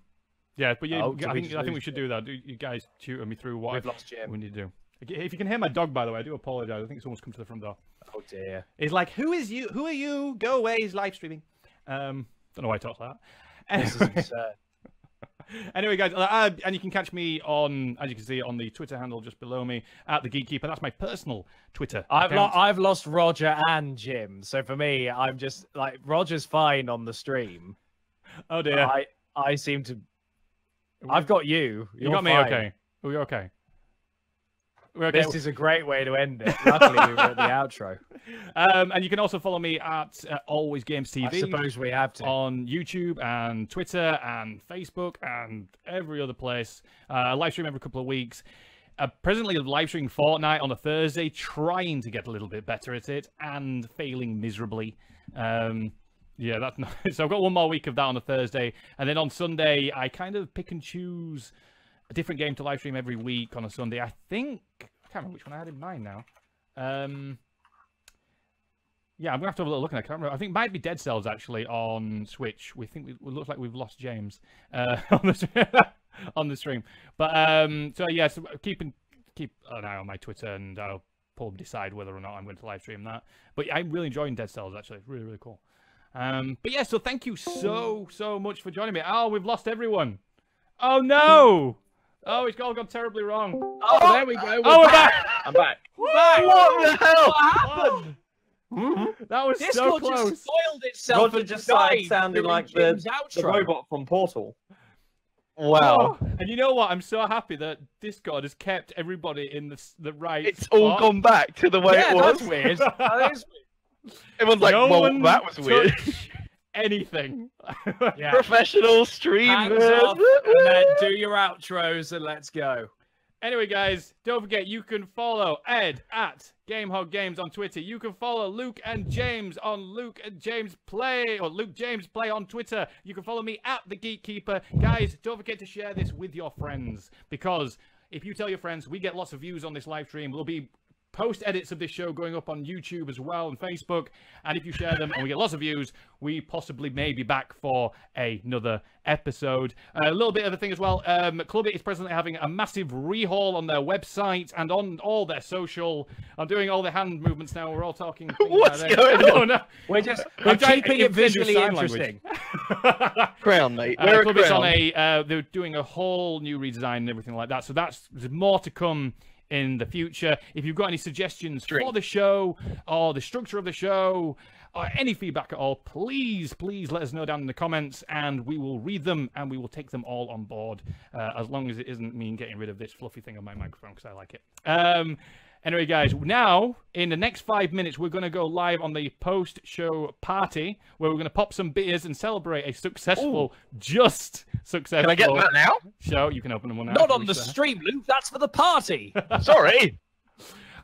Yeah, but yeah, I think we should do that. You guys tutor me through what we need to do. If you can hear my dog, by the way, I do apologize. I think someone's come to the front door. Oh dear. He's like, "Who is you? Who are you? Go away!" He's live streaming. Don't know why I talk like that. This is absurd. Anyway, guys, and you can catch me on, as you can see, on the Twitter handle just below me, at the Geeky. That's my personal Twitter account. I've lost Roger and Jim, so for me, I'm just like Roger's fine on the stream. Oh dear. I seem to. I've got you. You got me. Fine. Okay. We're okay. We're okay. This is a great way to end it. Luckily, we were at the outro. And you can also follow me at AlwaysGamesTV. I suppose we have to. On YouTube and Twitter and Facebook and every other place. Live stream every couple of weeks. Presently live streaming Fortnite on a Thursday, trying to get a little bit better at it and failing miserably. Yeah, that's not... So I've got one more week of that on a Thursday. And then on Sunday, I kind of pick and choose a different game to live stream every week on a Sunday. I can't remember which one I had in mind now. Yeah, I'm gonna have to have a little look at it. I can't remember. I think it might be Dead Cells actually on Switch. It looks like we've lost James on the stream. But so yeah, so keep an eye on my Twitter, and I'll probably decide whether or not I'm going to live stream that. But yeah, I'm really enjoying Dead Cells actually. It's really, really cool. But yeah, so thank you so much for joining me. Oh, we've lost everyone. Oh no! Oh, it's all gone terribly wrong. Oh, there we go. We're back. I'm back. What the hell? What happened? That was so close. Just spoiled itself. Roger just started sounding like the robot from Portal. Wow. Oh, and you know what? I'm so happy that Discord has kept everybody in the right It's spot. all gone back to the way it was. That's weird. That is weird. Everyone's like, No well, one that was weird. Anything. Yeah. Professional Hands streamers. off, and then do your outros and let's go. Anyway, guys, don't forget you can follow Ed at GameHog Games on Twitter. You can follow Luke and James on Luke and James Play, or Luke James Play on Twitter. You can follow me at the Geekkeeper. Guys, don't forget to share this with your friends, because if you tell your friends, we get lots of views on this live stream. We'll be post edits of this show going up on YouTube as well and Facebook, and if you share them and we get lots of views, we possibly may be back for another episode. A little bit of a thing as well, Clubit is presently having a massive rehaul on their website and on all their social. I'm doing all the hand movements now. We're all talking. What's going on? No. We're keeping it visually interesting. Crown, mate. We're Clubit's on they're doing a whole new redesign and everything like that. So there's more to come in the future. If you've got any suggestions for the show or the structure of the show or any feedback at all, please let us know down in the comments, and we will read them and we will take them all on board, as long as it isn't me getting rid of this fluffy thing on my microphone, because I like it. Anyway, guys, now, in the next 5 minutes, we're going to go live on the post-show party, where we're going to pop some beers and celebrate a successful, just successful Can I get that now? show. You can open them now. Not on the stream, Luke. That's for the party. Sorry.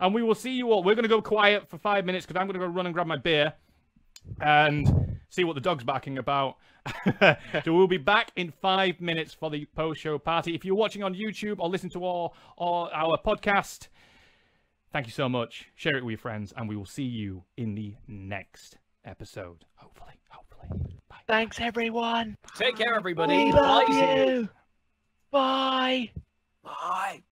And we will see you all. We're going to go quiet for 5 minutes, because I'm going to go run and grab my beer and see what the dog's barking about. So we'll be back in 5 minutes for the post-show party. If you're watching on YouTube or listen to our podcast, thank you so much. Share it with your friends, and we will see you in the next episode. Hopefully. Bye. Thanks, everyone. Take care, everybody. We love you. Bye. Bye.